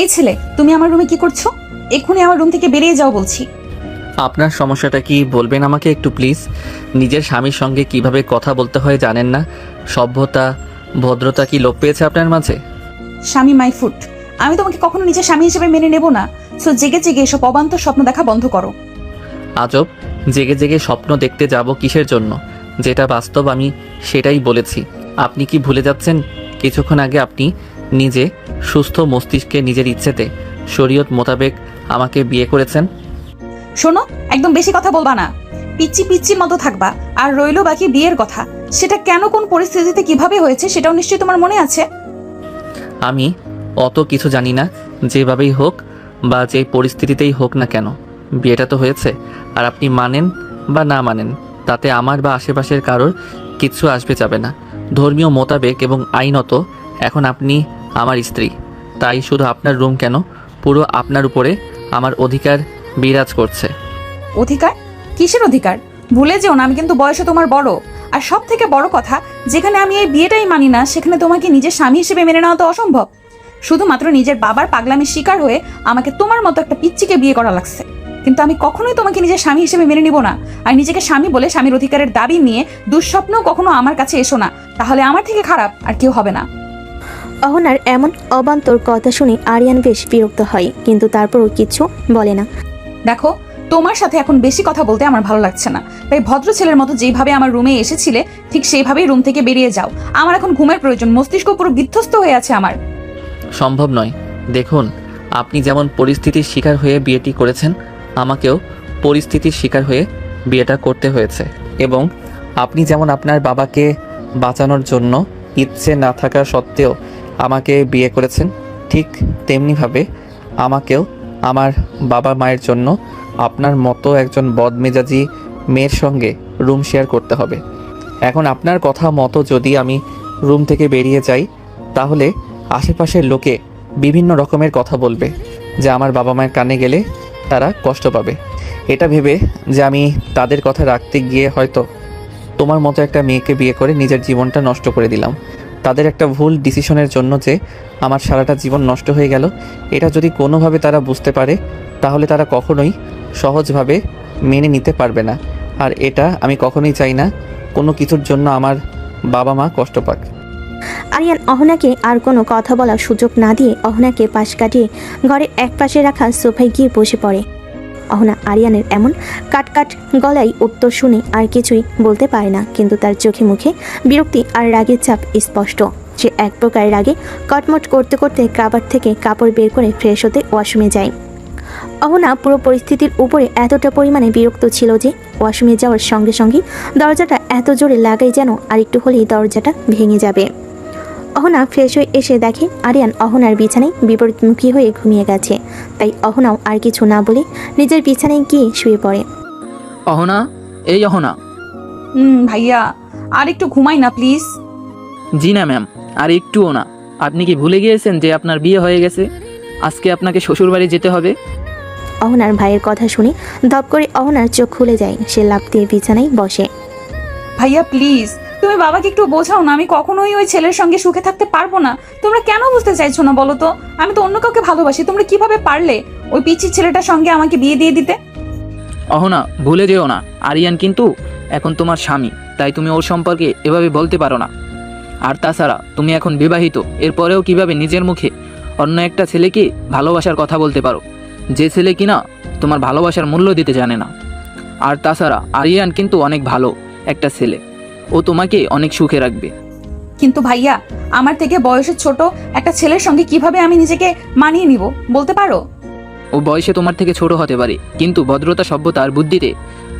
এই ছেলে, তুমি আমার রুমে কি করছো? এক্ষুনি আমার রুম থেকে বেরিয়ে যাও বলছি। আপনার সমস্যাটা কি বলবেন আমাকে একটু প্লিজ? নিজের স্বামীর সঙ্গে কিভাবে কথা বলতে হয় জানেন না? সভ্যতা ভদ্রতা কি লোপ পেয়েছে আপনার মাঝে? স্বামী মাই ফুট। আমি তোমাকে কখনো নিজের স্বামী হিসেবে মেনে নেব না। সো জেগে জেগে এসব অবান্তর স্বপ্ন দেখা বন্ধ করো। আজব, জেগে জেগে স্বপ্ন দেখতে যাব কিসের জন্য? যেটা বাস্তব আমি সেটাই বলেছি। আপনি কি ভুলে যাচ্ছেন কিছুক্ষণ আগে আপনি নিজে সুস্থ মস্তিষ্কে নিজের ইচ্ছেতে শরীয়ত মোতাবেক আমাকে বিয়ে করেছেন? শোনো, একদম বেশি কথা বলবা না। পিচ্ছি পিচ্ছির মতো থাকবা। আর রইলো বাকি বিয়ের কথা, সেটা কেন কোন পরিস্থিতিতে কিভাবে হয়েছে সেটাও নিশ্চয়ই তোমার মনে আছে। আমি অত কিছু জানি না। যেভাবেই হোক বা যে পরিস্থিতিতেই হোক না কেন, বিয়েটা তো হয়েছে। আর আপনি মানেন বা না মানেন তাতে আমার বা আশেপাশের কারোর কিচ্ছু আসবে যাবে না। ধর্মীয় মোতাবেক এবং আইনত এখন আপনি আমার স্ত্রী। তাই শুধু আপনার রুম কেন, পুরো আপনার উপরে আমার অধিকার বিরাজ করছে। অধিকার? কিসের অধিকার? ভুলে যেও না, আমি কিন্তু বয়সে তোমার বড়। আর সব থেকে বড় কথা, যেখানে আমি এই বিয়েটাই মানি না সেখানে তোমাকে নিজের স্বামী হিসেবে মেনে নেওয়া তো অসম্ভব। শুধুমাত্র নিজের বাবার পাগলামির শিকার হয়ে আমাকে তোমার মতো একটা পিচ্চিকে বিয়ে করা লাগছে। কিন্তু আমি কখনোই তোমাকে নিজের স্বামী হিসেবে মেনে নিব না। আর নিজেকে স্বামী বলে স্বামীর অধিকারের দাবি নিয়ে দুঃস্বপ্নও কখনো আমার কাছে এসো না, তাহলে আমার থেকে খারাপ আর কেউ হবে না। অহনার এমন অবান্তর কথা শুনে আরিয়ান বেশ বিরক্ত হয়, কিন্তু তারপরও কিছু বলে না। দেখো, তোমার সাথে এখন বেশি কথা বলতে আমার ভালো লাগছে না। তাই ভদ্র ছেলের মতো যেভাবে আমার রুমে এসেছিলে ঠিক সেইভাবেই রুম থেকে বেরিয়ে যাও। আমার এখন ঘুমের প্রয়োজন, মস্তিষ্ক পুরো বিধ্বস্ত হয়ে আছে আমার। সম্ভব নয়। দেখুন, আপনি যেমন পরিস্থিতির শিকার হয়ে বিয়েটি করেছেন, আমাকেও পরিস্থিতির শিকার হয়ে বিয়েটা করতে হয়েছে। এবং আপনি যেমন আপনার বাবাকে বাঁচানোর জন্য ইচ্ছে না থাকা সত্ত্বেও আমাকে বিয়ে করেছেন, ঠিক তেমনিভাবে আমাকেও আমার বাবা মায়ের জন্য আপনার মতো একজন বদমেজাজি মেয়ের সঙ্গে রুম শেয়ার করতে হবে। এখন আপনার কথা মতো যদি আমি রুম থেকে বেরিয়ে যাই, তাহলে আশেপাশের লোকে বিভিন্ন রকমের কথা বলবে, যে আমার বাবা মায়ের কানে গেলে তারা কষ্ট পাবে। এটা ভেবে যে আমি তাদের কথা রাখতে গিয়ে হয়তো তোমার মতো একটা মেয়েকে বিয়ে করে নিজের জীবনটা নষ্ট করে দিলাম। তাদের একটা ভুল ডিসিশনের জন্য যে আমার সারাটা জীবন নষ্ট হয়ে গেল, এটা যদি কোনোভাবে তারা বুঝতে পারে, তাহলে তারা কখনোই সহজভাবে মেনে নিতে পারবে না। আর এটা আমি কখনোই চাই না কোনো কিছুর জন্য আমার বাবা মা কষ্ট পাক। আরিয়ান অহনাকে আর কোনো কথা বলার সুযোগ না দিয়ে অহনাকে পাশ কাটিয়ে ঘরের এক পাশে রাখা সোফায় গিয়ে বসে পড়ে। অহনা আরিয়ানের এমন কাটকাট গলায় উত্তর শুনে আর কিছুই বলতে পারে না, কিন্তু তার চোখে মুখে বিরক্তি আর রাগের চাপ স্পষ্ট। সে এক প্রকার রাগে কটমট করতে করতে কাবার থেকে কাপড় বের করে ফ্রেশ হতে ওয়াশরুমে যায়। অহনা পুরো পরিস্থিতির উপরে এতটা পরিমাণে বিরক্ত ছিল যে ওয়াশরুমে যাওয়ার সঙ্গে সঙ্গে দরজাটা এত জোরে লাগাই যেন আরেকটু হলেই দরজাটা ভেঙে যাবে। অহনা ফ্রেশ হয়ে এসে দেখে আরিয়ান অহনার বিছানায় বিপরীতমুখী হয়ে ঘুমিয়ে গেছে। তাই অহনাও আর কিছু না বলে নিজের বিছানায় গিয়ে শুয়ে পড়ে। অহনা, এই অহনা। ভাইয়া, আর একটু ঘুমাই না প্লিজ। জি না ম্যাম, আর একটুও না। আপনি কি ভুলে গিয়েছেন যে আপনার বিয়ে হয়ে গেছে? আজকে আপনাকে শ্বশুরবাড়ি যেতে হবে। অহনার ভাইয়ের কথা শুনে ধপ করে অহনার চোখ খুলে যায়। সে লাফ দিয়ে বিছানায় বসে। ভাইয়া প্লিজ, তুমি বাবাকে একটু বোঝাও না। আমি কখনোই ওই ছেলের সঙ্গে সুখে থাকতে পারবো না। তোমরা কেন বুঝতে চাইছো না বলো তো? আমি তো অন্য কাউকে ভালোবাসি। তোমরা কিভাবে পারলে ওই পিচ্ছি ছেলেটার সঙ্গে আমাকে বিয়ে দিয়ে দিতে? অহনা, ভুলে যেও না, আরিয়ান কিন্তু এখন তোমার স্বামী। তাই তুমি ওর সম্পর্কে এভাবে বলতে পারো না। আর তাছাড়া তুমি এখন বিবাহিত, এরপরেও কিভাবে নিজের মুখে অন্য একটা ছেলেকে ভালোবাসার কথা বলতে পারো, যে ছেলে কিনা তোমার ভালোবাসার মূল্য দিতে জানে না? আর তাছাড়া আরিয়ান কিন্তু অনেক ভালো একটা ছেলে, ও তোমাকে অনেক সুখে রাখবে। কিন্তু ভাইয়া, আমার থেকে বয়সে ছোট একটা ছেলের সঙ্গে কিভাবে আমি নিজেকে মানিয়ে নিব বলতে পারো? ও বয়সে তোমার থেকে ছোট হতে পারে, কিন্তু ভদ্রতা সভ্যতা আর বুদ্ধিতে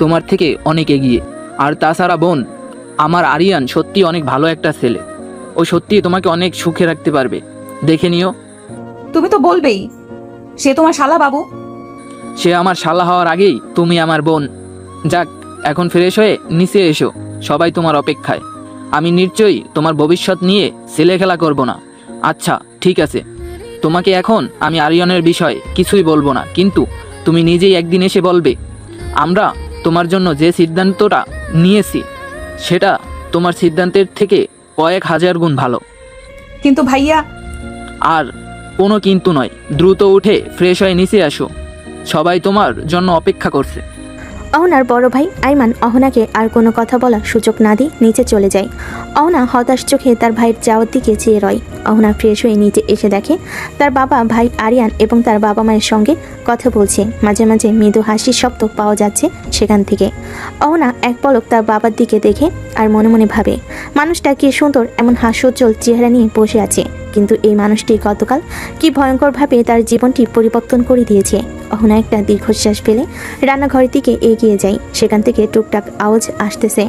তোমার থেকে অনেক এগিয়ে। আর তাছাড়া বোন, আমার আরিয়ান সত্যি অনেক ভালো একটা ছেলে। ও সত্যি তোমাকে অনেক সুখে রাখতে পারবে, দেখে নিও। তুমি তো বলবেই সে তোমার শালা বাবু। সে আমার শালা হওয়ার আগেই তুমি আমার বোন। যাক, এখন ফ্রেশ হয়ে নিচে এসো, সবাই তোমার অপেক্ষায়। আমি নিশ্চয়ই তোমার ভবিষ্যৎ নিয়ে ছেলে খেলা করব না। আচ্ছা ঠিক আছে, তোমাকে এখন আমি আরিয়ানের বিষয়ে কিছুই বলবো না, কিন্তু তুমি নিজেই একদিন এসে বলবে আমরা তোমার জন্য যে সিদ্ধান্তটা নিয়েছি সেটা তোমার সিদ্ধান্তের থেকে কয়েক হাজার গুণ ভালো। কিন্তু ভাইয়া। আর কোনো কিন্তু নয়, দ্রুত উঠে ফ্রেশ হয়ে নিচে আসো, সবাই তোমার জন্য অপেক্ষা করছে। অহনার বড় ভাই আইমান অহনাকে আর কোনো কথা বলার সুযোগ না দিয়ে নিচে চলে যায়। অহনা হতাশ চোখে তার ভাইয়ের যাওয়ার দিকে চেয়ে রয়। অহনা ফ্রেশ হয়ে নিচে এসে দেখে তার বাবা, ভাই আরিয়ান এবং তার বাবা মায়ের সঙ্গে কথা বলছে। মাঝে মাঝে মৃদু হাসির শব্দ পাওয়া যাচ্ছে সেখান থেকে। অহনা এক পলক তার বাবার দিকে দেখে আর মনে মনে ভাবে, মানুষটা কি সুন্দর এমন হাস্যোজ্জ্বল চেহারা নিয়ে বসে আছে, কিন্তু এই মানুষটি গতকাল কি ভয়ঙ্করভাবে তার জীবনটি পরিবর্তন করে দিয়েছে। অহনা একটা দীর্ঘশ্বাস ফেলে রান্নাঘরের দিকে এগিয়ে যায়। সেখান থেকে টুকটাক আওয়াজ আসতেছে।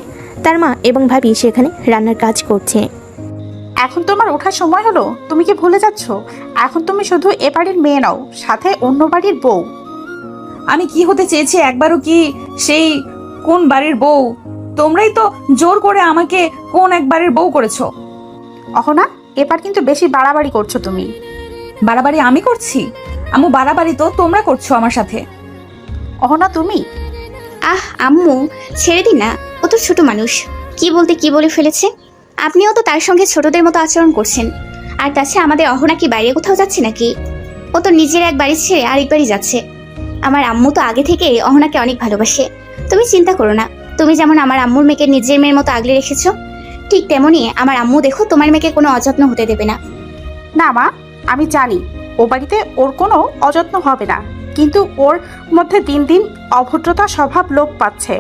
তার মা এবং ভাবি সেখানে রান্নার কাজ করছে। এখন তোমার ওঠার সময় হলো, তুমি কি ভুলে যাচ্ছ? এখন তুমি শুধু এ বাড়ির মেয়ে নাও, সাথে অন্য বাড়ির বউ। আমি কি হতে চেয়েছি একবারও কি সেই কোন বাড়ির বউ? তোমরাই তো জোর করে আমাকে কোন এক বাড়ির বউ করেছো। অহনা, এবার কিন্তু বেশি বাড়াবাড়ি করছো তুমি। বাড়াবাড়ি আমি করছি? আম্মু, বাড়াবাড়ি তো তোমরা করছো আমার সাথে। অহনা তুমি। আম্মু, ছেড়ে দিন না, ও তো ছোট মানুষ, কি বলতে কি বলে ফেলেছে। আপনিও তো তার সঙ্গে ছোটদের মতো আচরণ করছেন। আর তাছাড়া আমাদের অহনা কি বাইরে কোথাও যাচ্ছে নাকি? ও তো নিজের এক বাড়ি ছেড়ে আরেক বাড়ি যাচ্ছে। আমার আম্মু তো আগে থেকে অহনাকে অনেক ভালোবাসে। তুমি চিন্তা করো না, তুমি যেমন আমার আম্মুর মেয়েকে নিজের মেয়ের মতো আগলে রেখেছো, ঠিক তেমনই আমার আম্মু দেখো তোমার মেয়েকে কোনো অযত্ন হতে দেবে না। না মা, আমি জানি ও বাড়িতে ওর কোনো অযত্ন হবে না, কিন্তু ওর মধ্যে দিন দিন অভদ্রতা স্বভাব লোপ পাচ্ছে।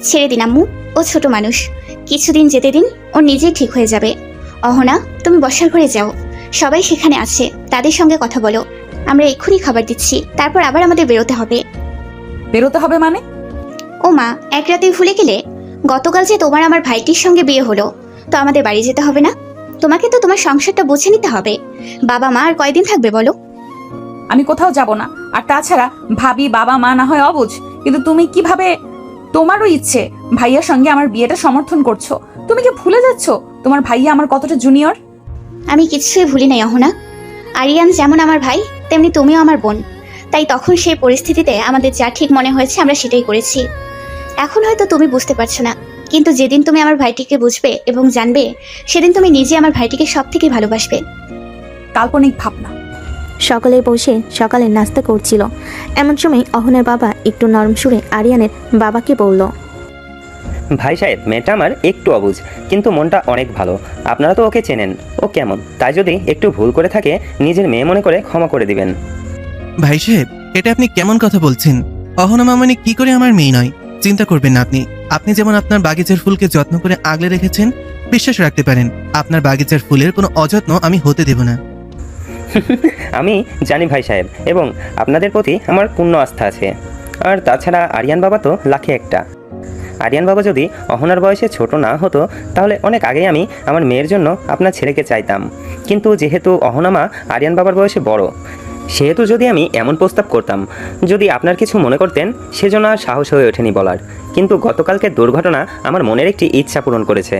ছেড়ে দিন আম্মু, ও ছোট মানুষ, কিছুদিন যেতে দিন, ও নিজেই ঠিক হয়ে যাবে। অহনা, তুমি বসার ঘরে যাও, সবাই সেখানে আছে, তাদের সঙ্গে কথা বলো। আমরা এক্ষুনি খাবার দিচ্ছি, তারপর আবার আমাদের বেরোতে হবে। বেরোতে হবে মানে? ও মা, এক রাতে ভুলে গেলে? গতকাল যে তোমার আমার ভাইটির সঙ্গে বিয়ে হলো, তো আমাদের বাড়ি যেতে হবে না? তোমাকে তো তোমার সংসারটা বুঝে নিতে হবে। বাবা মা আর কয়দিন থাকবে বলো? আমি কোথাও যাব না। আর তাছাড়া ভাবি, বাবা মা না হয় অবুঝ, কিন্তু তুমি কিভাবে তোমারও ইচ্ছে ভাইয়ার সঙ্গে আমার বিয়েটা সমর্থন করছো? তুমি কি ভুলে যাচ্ছ তোমার ভাইয়া আমার কতটা জুনিয়র? আমি কিছুই ভুলি নাই অহনা। আরিয়ান যেমন আমার ভাই, তেমনি তুমিও আমার বোন। তাই তখন সেই পরিস্থিতিতে আমাদের যা ঠিক মনে হয়েছে আমরা সেটাই করেছি। এখন হয়তো তুমি বুঝতে পারছো না, কিন্তু যেদিন তুমি আমার ভাইটিকে বুঝবে এবং জানবে, সেদিন তুমি নিজে আমার ভাইটিকে সব থেকে ভালোবাসবে। কাল্পনিক ভাবনা। সকলে বসে সকালে নাস্তা করছিল। এমন সময় অহনার বাবা একটু নরম সুরে আরিয়ানের বাবাকে বলল, ভাই সাহেব, মেয়েটা আমার একটু অবুঝ, কিন্তু মনটা অনেক ভালো। আপনারা তো ওকে চেনেন, ও কেমন, তাই যদি একটু ভুল করে থাকে নিজের মেয়ে মনে করে ক্ষমা করে দিবেন। ভাই সাহেব, এটা আপনি কেমন কথা বলছেন? অহনা মামনি কি করে আমার মেয়ে নয়? চিন্তা করবেন না আপনি। আপনি যেমন আপনার বাগিচার ফুলকে যত্ন করে আগলে রেখেছেন, বিশ্বাস রাখতে পারেন আপনার বাগিচার ফুলের কোনো অযত্ন আমি হতে দেব না। আমি জানি ভাই সাহেব, এবং আপনাদের প্রতি আমার পূর্ণ আস্থা আছে। আর তাছাড়া আরিয়ান বাবা তো লাখে একটা। আরিয়ান বাবা যদি অহনার বয়সে ছোট না হতো, তাহলে অনেক আগেই আমি আমার মেয়ের জন্য আপনার ছেলেকে চাইতাম। কিন্তু যেহেতু অহনা মা আরিয়ান বাবার বয়সে বড়, সেহেতু যদি আমি এমন প্রস্তাব করতাম, যদি আপনার কিছু মনে করতেন, সেজন্য আর সাহস হয়ে ওঠেনি বলার। কিন্তু গতকালকের দুর্ঘটনা আমার মনের একটি ইচ্ছা পূরণ করেছে।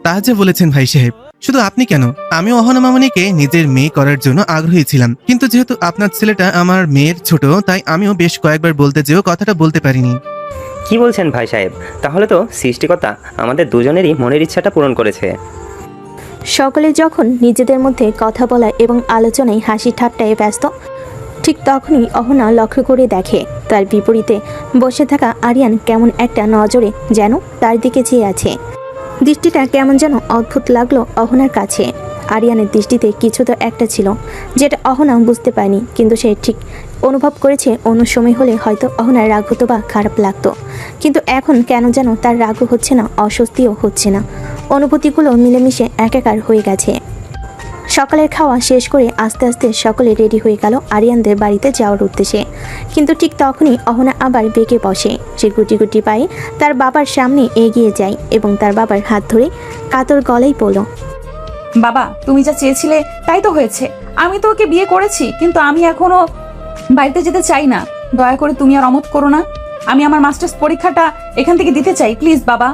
তা যে বলেছেন ভাই সাহেব, শুধু আপনি কেন, আমি অহনা মামনিকে নিজের মেয়ে করার জন্য আগ্রহী ছিলাম। কিন্তু যেহেতু আপনার ছেলেটা আমার মেয়ের ছোট, তাই আমিও বেশ কয়েকবার বলতে যেও কথাটা বলতে পারিনি। কি বলছেন ভাই সাহেব? তাহলে তো সৃষ্টিকর্তা আমাদের দুজনেরই মনের ইচ্ছাটা পূরণ করেছে। সকলে যখন নিজেদের মধ্যে কথা বলা এবং আলোচনায় হাসি ঠাট্টায় ব্যস্ত, ঠিক তখনই অহনা লক্ষ্য করে দেখে তার বিপরীতে বসে থাকা আরিয়ান কেমন একটা নজরে যেন তার দিকে চেয়ে আছে। দৃষ্টিটা কেমন যেন অদ্ভুত লাগলো অহনার কাছে। আরিয়ানের দৃষ্টিতে কিছু তো একটা ছিল যেটা অহনা বুঝতে পারেনি, কিন্তু সে ঠিক অনুভব করেছে অন্য সময় হলে হয়তো অহনার রাগ হতো বা খারাপ লাগতো, কিন্তু এখন কেন যেন তার রাগও হচ্ছে না, অস্বস্তিও হচ্ছে না। অনুভূতিগুলো মিলেমিশে একাকার হয়ে গেছে। সকালের খাওয়া শেষ করে আস্তে আস্তে সকলে রেডি হয়ে গেল আরিয়ানদের বাড়িতে যাওয়ার উদ্দেশ্যে। কিন্তু ঠিক তখনই অহনা আবার বেঁকে বসে। সে গুটি গুটি পায়ে তার বাবার সামনে এগিয়ে যায় এবং তার বাবার হাত ধরে কাতর গলায় বলল, বাবা, তুমি যা চেয়েছিলে তাই তো হয়েছে। আমি তো ওকে বিয়ে করেছি, কিন্তু আমি এখনো বাড়িতে যেতে চাই না। দয়া করে তুমি আর অমত করো না। আমি আমার মাস্টার্স পরীক্ষাটা এখান থেকে দিতে চাই, প্লিজ বাবা।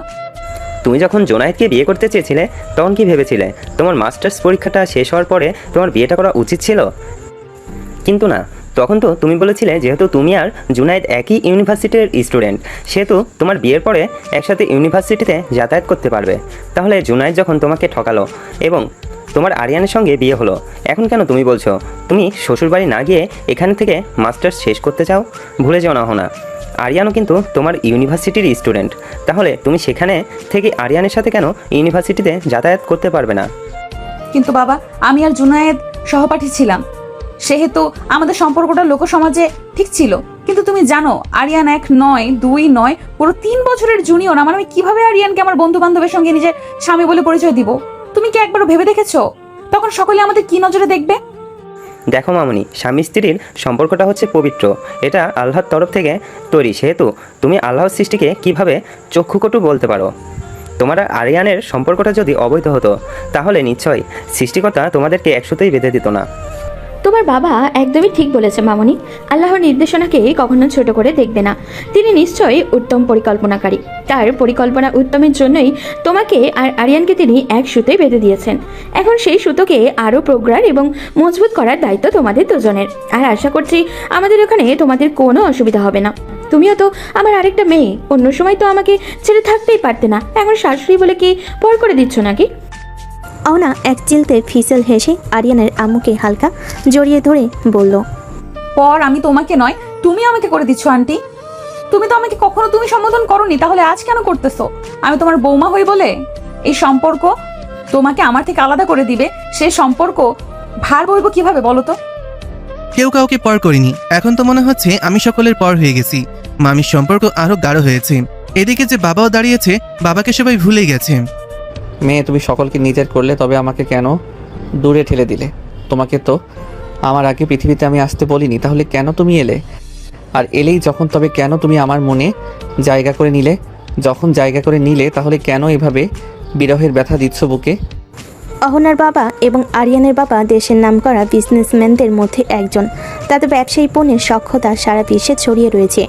তুমি যখন জোনায়েদকে বিয়ে করতে চেয়েছিলে, তখন কি ভেবেছিলে তোমার মাস্টার্স পরীক্ষাটা শেষ হওয়ার পরে তোমার বিয়েটা করা উচিত ছিল? কিন্তু না, তখন তো তুমি বলেছিলে যেহেতু তুমি আর জুনায়েদ একই ইউনিভার্সিটির স্টুডেন্ট, সেহেতু তোমার বিয়ের পরে একসাথে ইউনিভার্সিটিতে যাতায়াত করতে পারবে। তাহলে জুনায়েদ যখন তোমাকে ঠকালো এবং তোমার আরিয়ানের সঙ্গে বিয়ে হলো, এখন কেন তুমি বলছো তুমি শ্বশুরবাড়ি না গিয়ে এখান থেকে মাস্টার্স শেষ করতে চাও? ভুলে যাও না অহনা, আরিয়ানও কিন্তু তোমার ইউনিভার্সিটির স্টুডেন্ট। তাহলে তুমি সেখানে থেকে আরিয়ানের সাথে কেন ইউনিভার্সিটিতে যাতায়াত করতে পারবে না? কিন্তু বাবা, আমি আর জুনায়েদ সহপাঠী ছিলাম, সেহেতু আমাদের সম্পর্কটা লোকসমাজে ঠিক ছিল। কিন্তু তুমি জানো আরিয়ান 1 নয় 2 নয়, পুরো 3 বছরের জুনিয়র আমার। আমি কিভাবে আরিয়ানকে আমার বন্ধু বান্ধবের সঙ্গে নিজের স্বামী বলে পরিচয় দিব? তুমি কি একবারও ভেবে দেখেছো তখন সকলে আমাদের কি নজরে দেখবে? দেখো মামনি, স্বামী স্ত্রীর সম্পর্কটা হচ্ছে পবিত্র, এটা আল্লাহর তরফ থেকে তৈরি, সেহেতু তুমি আল্লাহর সৃষ্টিকে কিভাবে চক্ষুকটু বলতে পারো? তোমার আর আরিয়ানের সম্পর্কটা যদি অবৈধ হতো তাহলে নিশ্চয়ই সৃষ্টিকর্তা তোমাদেরকে একসাথেই বেঁধে দিত না। তোমার বাবা একদমই ঠিক বলেছে মামনি। আল্লাহর নির্দেশনাকে কখনো ছোট করে দেখবে না। তিনি নিশ্চয়ই উত্তম পরিকল্পনাকারী। তার পরিকল্পনা উত্তমের জন্যই তোমাকে আর আরিয়ানকে তিনি এক সুতোয় বেঁধে দিয়েছেন। এখন সেই সুতোকে আরও প্রগাঢ় এবং মজবুত করার দায়িত্ব তোমাদের দুজনের। আর আশা করছি আমাদের ওখানে তোমাদের কোনো অসুবিধা হবে না। তুমিও তো আমার আরেকটা মেয়ে, অন্য সময় তো আমাকে ছেড়ে থাকতেই পারতে না, এখন শাশুড়ি বলে কি পর করে দিচ্ছ নাকি? অহনা এক চিলতে ফিসেল হেসে আরিয়ানের আম্মুকে হালকা জড়িয়ে ধরে বলল, পর আমি তোমাকে নয়, তুমি আমাকে করে দিচ্ছ আন্টি। তুমি তো আমাকে কখনো তুমি সম্বোধন করনি, তাহলে আজ কেন করতেছো? আমি তোমার বৌমা হই বলে এই সম্পর্ক তোমাকে আমার থেকে আলাদা করে দিবে? সে সম্পর্ক ভার বইব কিভাবে বলো তো? কেউ কাউকে পর করিনি, এখন তো মনে হচ্ছে আমি সকলের পর হয়ে গেছি। মামির সম্পর্ক আরো গাঢ় হয়েছে। এদিকে যে বাবাও দাঁড়িয়েছে, বাবাকে সবাই ভুলে গেছে। মেয়ে, তুমি সকলকে নিজের করলে, তবে আমাকে কেন দূরে ঠেলে দিলে? তোমাকে তো আমার আগে পৃথিবীতে আমি আসতে বলিনি, তাহলে কেন তুমি এলে? আর এলেই যখন, তবে কেন তুমি আমার মনে জায়গা করে নিলে? যখন জায়গা করে নিলে তাহলে কেন এভাবে বিরহের ব্যথা দিচ্ছ বুকে? অহনার বাবা এবং আরিয়ানের বাবা দেশের নামকরা বিজনেসম্যানদের মধ্যে একজন। তাদের ব্যবসায়ী পণ্যের সক্ষতা সারা বিশ্বে ছড়িয়ে রয়েছে।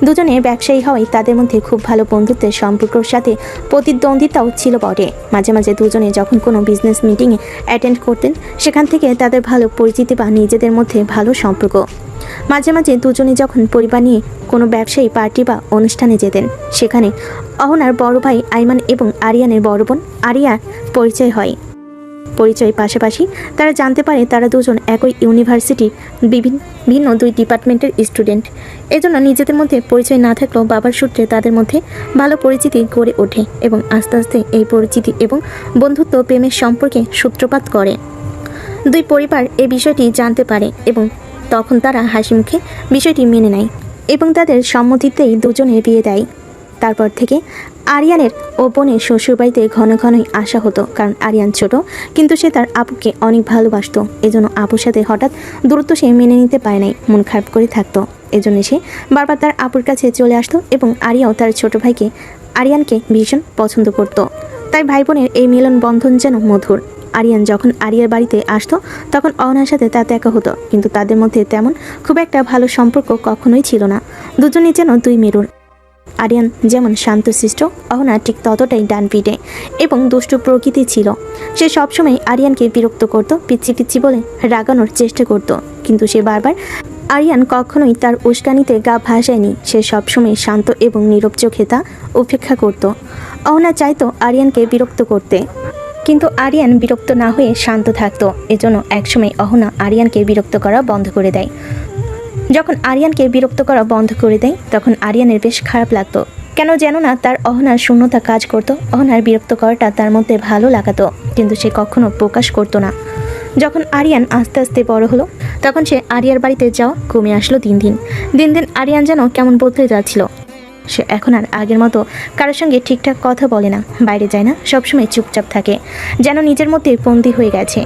দুজনে ব্যবসায়ী হওয়ায় তাদের মধ্যে খুব ভালো বন্ধুত্বের সম্পর্কের সাথে প্রতিদ্বন্দ্বিতাও ছিল বটে। মাঝে মাঝে দুজনে যখন কোনো বিজনেস মিটিংয়ে অ্যাটেন্ড করতেন, সেখান থেকে তাদের ভালো পরিচিতি বা নিজেদের মধ্যে ভালো সম্পর্ক। মাঝে মাঝে দুজনে যখন পরিবার নিয়ে কোনো ব্যবসায়ী পার্টি বা অনুষ্ঠানে যেতেন, সেখানে অহনার বড় ভাই আইমান এবং আরিয়ানের বড় বোন আরিয়ার পরিচয় হয়। পরিচয়ের পাশাপাশি তারা জানতে পারে তারা দুজন একই ইউনিভার্সিটির ভিন্ন 2 ডিপার্টমেন্টের স্টুডেন্ট। এজন্য নিজেদের মধ্যে পরিচয় না থাকলেও বাবার সূত্রে তাদের মধ্যে ভালো পরিচিতি গড়ে ওঠে এবং আস্তে আস্তে এই পরিচিতি এবং বন্ধুত্ব প্রেমের সম্পর্কে সূত্রপাত করে। 2 পরিবার এই বিষয়টি জানতে পারে এবং তখন তারা হাসি মুখে বিষয়টি মেনে নেয় এবং তাদের সম্মতিতেই দুজনে বিয়ে দেয়। তারপর থেকে আরিয়ানের ও বোনের শ্বশুরবাড়িতে ঘন ঘনই আসা হতো, কারণ আরিয়ান ছোট কিন্তু সে তার আপুকে অনেক ভালোবাসতো। এজন্য আপুর সাথে হঠাৎ দূরত্ব সে মেনে নিতে পারে নাই, মন খারাপ করে থাকতো। এজন্য সে বারবার তার আপুর কাছে চলে আসতো এবং আরিয়াও তার ছোট ভাইকে আরিয়ানকে ভীষণ পছন্দ করত। তাই ভাই বোনের এই মিলন বন্ধন যেন মধুর। আরিয়ান যখন আরিয়ার বাড়িতে আসতো তখন অহনার সাথে তার দেখা হতো, কিন্তু তাদের মধ্যে তেমন খুব একটা ভালো সম্পর্ক কখনোই ছিল না। দুজনেই যেন 2 মেরুর। আরিয়ান যেমন শান্তশিষ্ট, অহনা ঠিক ততটাই ডানপিটে এবং দুষ্টু প্রকৃতি ছিল। সে সবসময় আরিয়ানকে বিরক্ত করত, পিচ্ছি পিচ্ছি বলে রাগানোর চেষ্টা করত, কিন্তু সে বারবার আরিয়ান কখনোই তার উস্কানিতে গা ভাসায়নি। সে সবসময় শান্ত এবং নীরব চোখে তা উপেক্ষা করত। অহনা চাইতো আরিয়ানকে বিরক্ত করতে, কিন্তু আরিয়ান বিরক্ত না হয়ে শান্ত থাকতো। এজন্য একসময় অহনা আরিয়ানকে বিরক্ত করা বন্ধ করে দেয়। যখন আরিয়ানকে বিরক্ত করা বন্ধ করে দেয় তখন আরিয়ানের বেশ খারাপ লাগতো। কেন যেন না তার অহনার শূন্যতা কাজ করতো। অহনার বিরক্ত করাটা তার মধ্যে ভালো লাগাতো, কিন্তু সে কখনো প্রকাশ করতো না। যখন আরিয়ান আস্তে আস্তে বড় হলো তখন সে আরিয়ার বাড়িতে যাওয়া কমে আসলো দিন দিন। আরিয়ান যেন কেমন বদলে যাচ্ছিল। সে এখন আর আগের মতো কারোর সঙ্গে ঠিকঠাক কথা বলে না, বাইরে যায় না, সবসময় চুপচাপ থাকে, যেন নিজের মধ্যে বন্দী হয়ে গেছে।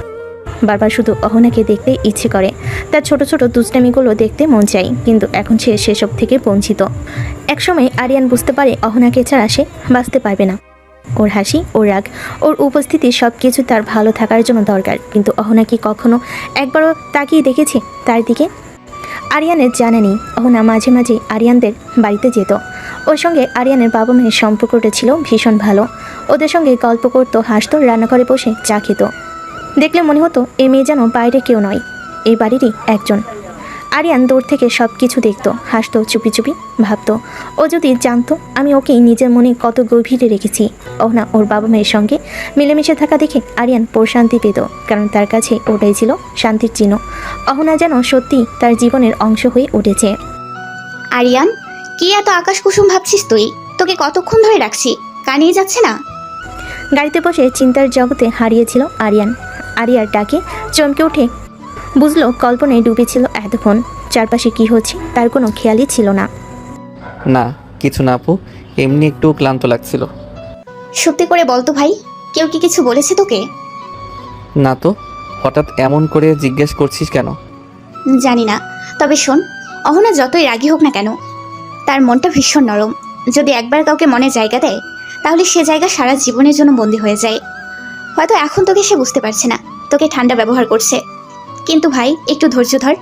বারবার শুধু অহনাকে দেখতে ইচ্ছে করে, তার ছোট ছোট দুষ্টামিগুলো দেখতে মন চায়, কিন্তু এখন সে সেসব থেকে বঞ্চিত। একসময় আরিয়ান বুঝতে পারে অহনাকে ছাড়া সে বাঁচতে পারবে না। ওর হাসি, ওর রাগ, ওর উপস্থিতি সব কিছু তার ভালো থাকার জন্য দরকার, কিন্তু অহনা কি কখনো একবারও তাকিয়ে দেখেছে তার দিকে? আরিয়ানের জানা নেই। অহনা মাঝে মাঝে আরিয়ানদের বাড়িতে যেত। ওর সঙ্গে আরিয়ানের বাবা মায়ের সম্পর্কটা ছিল ভীষণ ভালো। ওদের সঙ্গে গল্প করতো, হাসতো, রান্নাঘরে বসে চা খেত। দেখলে মনে হতো এই মেয়ে যেন বাইরে কেউ নয়, এই বাড়িরই একজন। আরিয়ান দূর থেকে সব কিছু দেখতো, হাসতো চুপি চুপি, ভাবতো ও যদি জানতো আমি ওকে নিজের মনে কত গভীরে রেখেছি। অহনা ওর বাবা মায়ের সঙ্গে মিলেমিশে থাকা দেখে আরিয়ান প্রশান্তি পেত, কারণ তার কাছে ওটাই ছিল শান্তির চিহ্ন। অহনা যেন সত্যি তার জীবনের অংশ হয়ে উঠেছে। আরিয়ান, কি এত আকাশ কুসুম ভাবছিস তুই? তোকে কতক্ষণ ধরে রাখছি, কানিয়ে যাচ্ছে না? গাড়িতে বসে চিন্তার জগতে হারিয়েছিল আরিয়ান। আরিয়ার ডাকে চমকে উঠে বুঝলো কল্পনায় ডুবেছিল এতক্ষণ। চারপাশে কি হচ্ছে তার কোনো খেয়ালই ছিল না। না কিছু না আপু, এমনি একটু ক্লান্ত লাগছিল। সত্যি করে বল তো ভাই, কেউ কি কিছু বলেছে তোকে? না তো, হঠাৎ এমন করে জিজ্ঞেস করছিস কেন? জানি না, তবে শোন, অহনা যতই রাগী হোক না কেন, তার মনটা ভীষণ নরম। যদি একবার কাউকে মনে জায়গা দেয়, তাহলে সে জায়গা সারা জীবনের জন্য বন্দী হয়ে যায়। হয়তো এখন তোকে সে বুঝতে পারছে না, তোকে ঠান্ডা ব্যবহার করছে, কিন্তু ভাই একটু ধৈর্য ধর।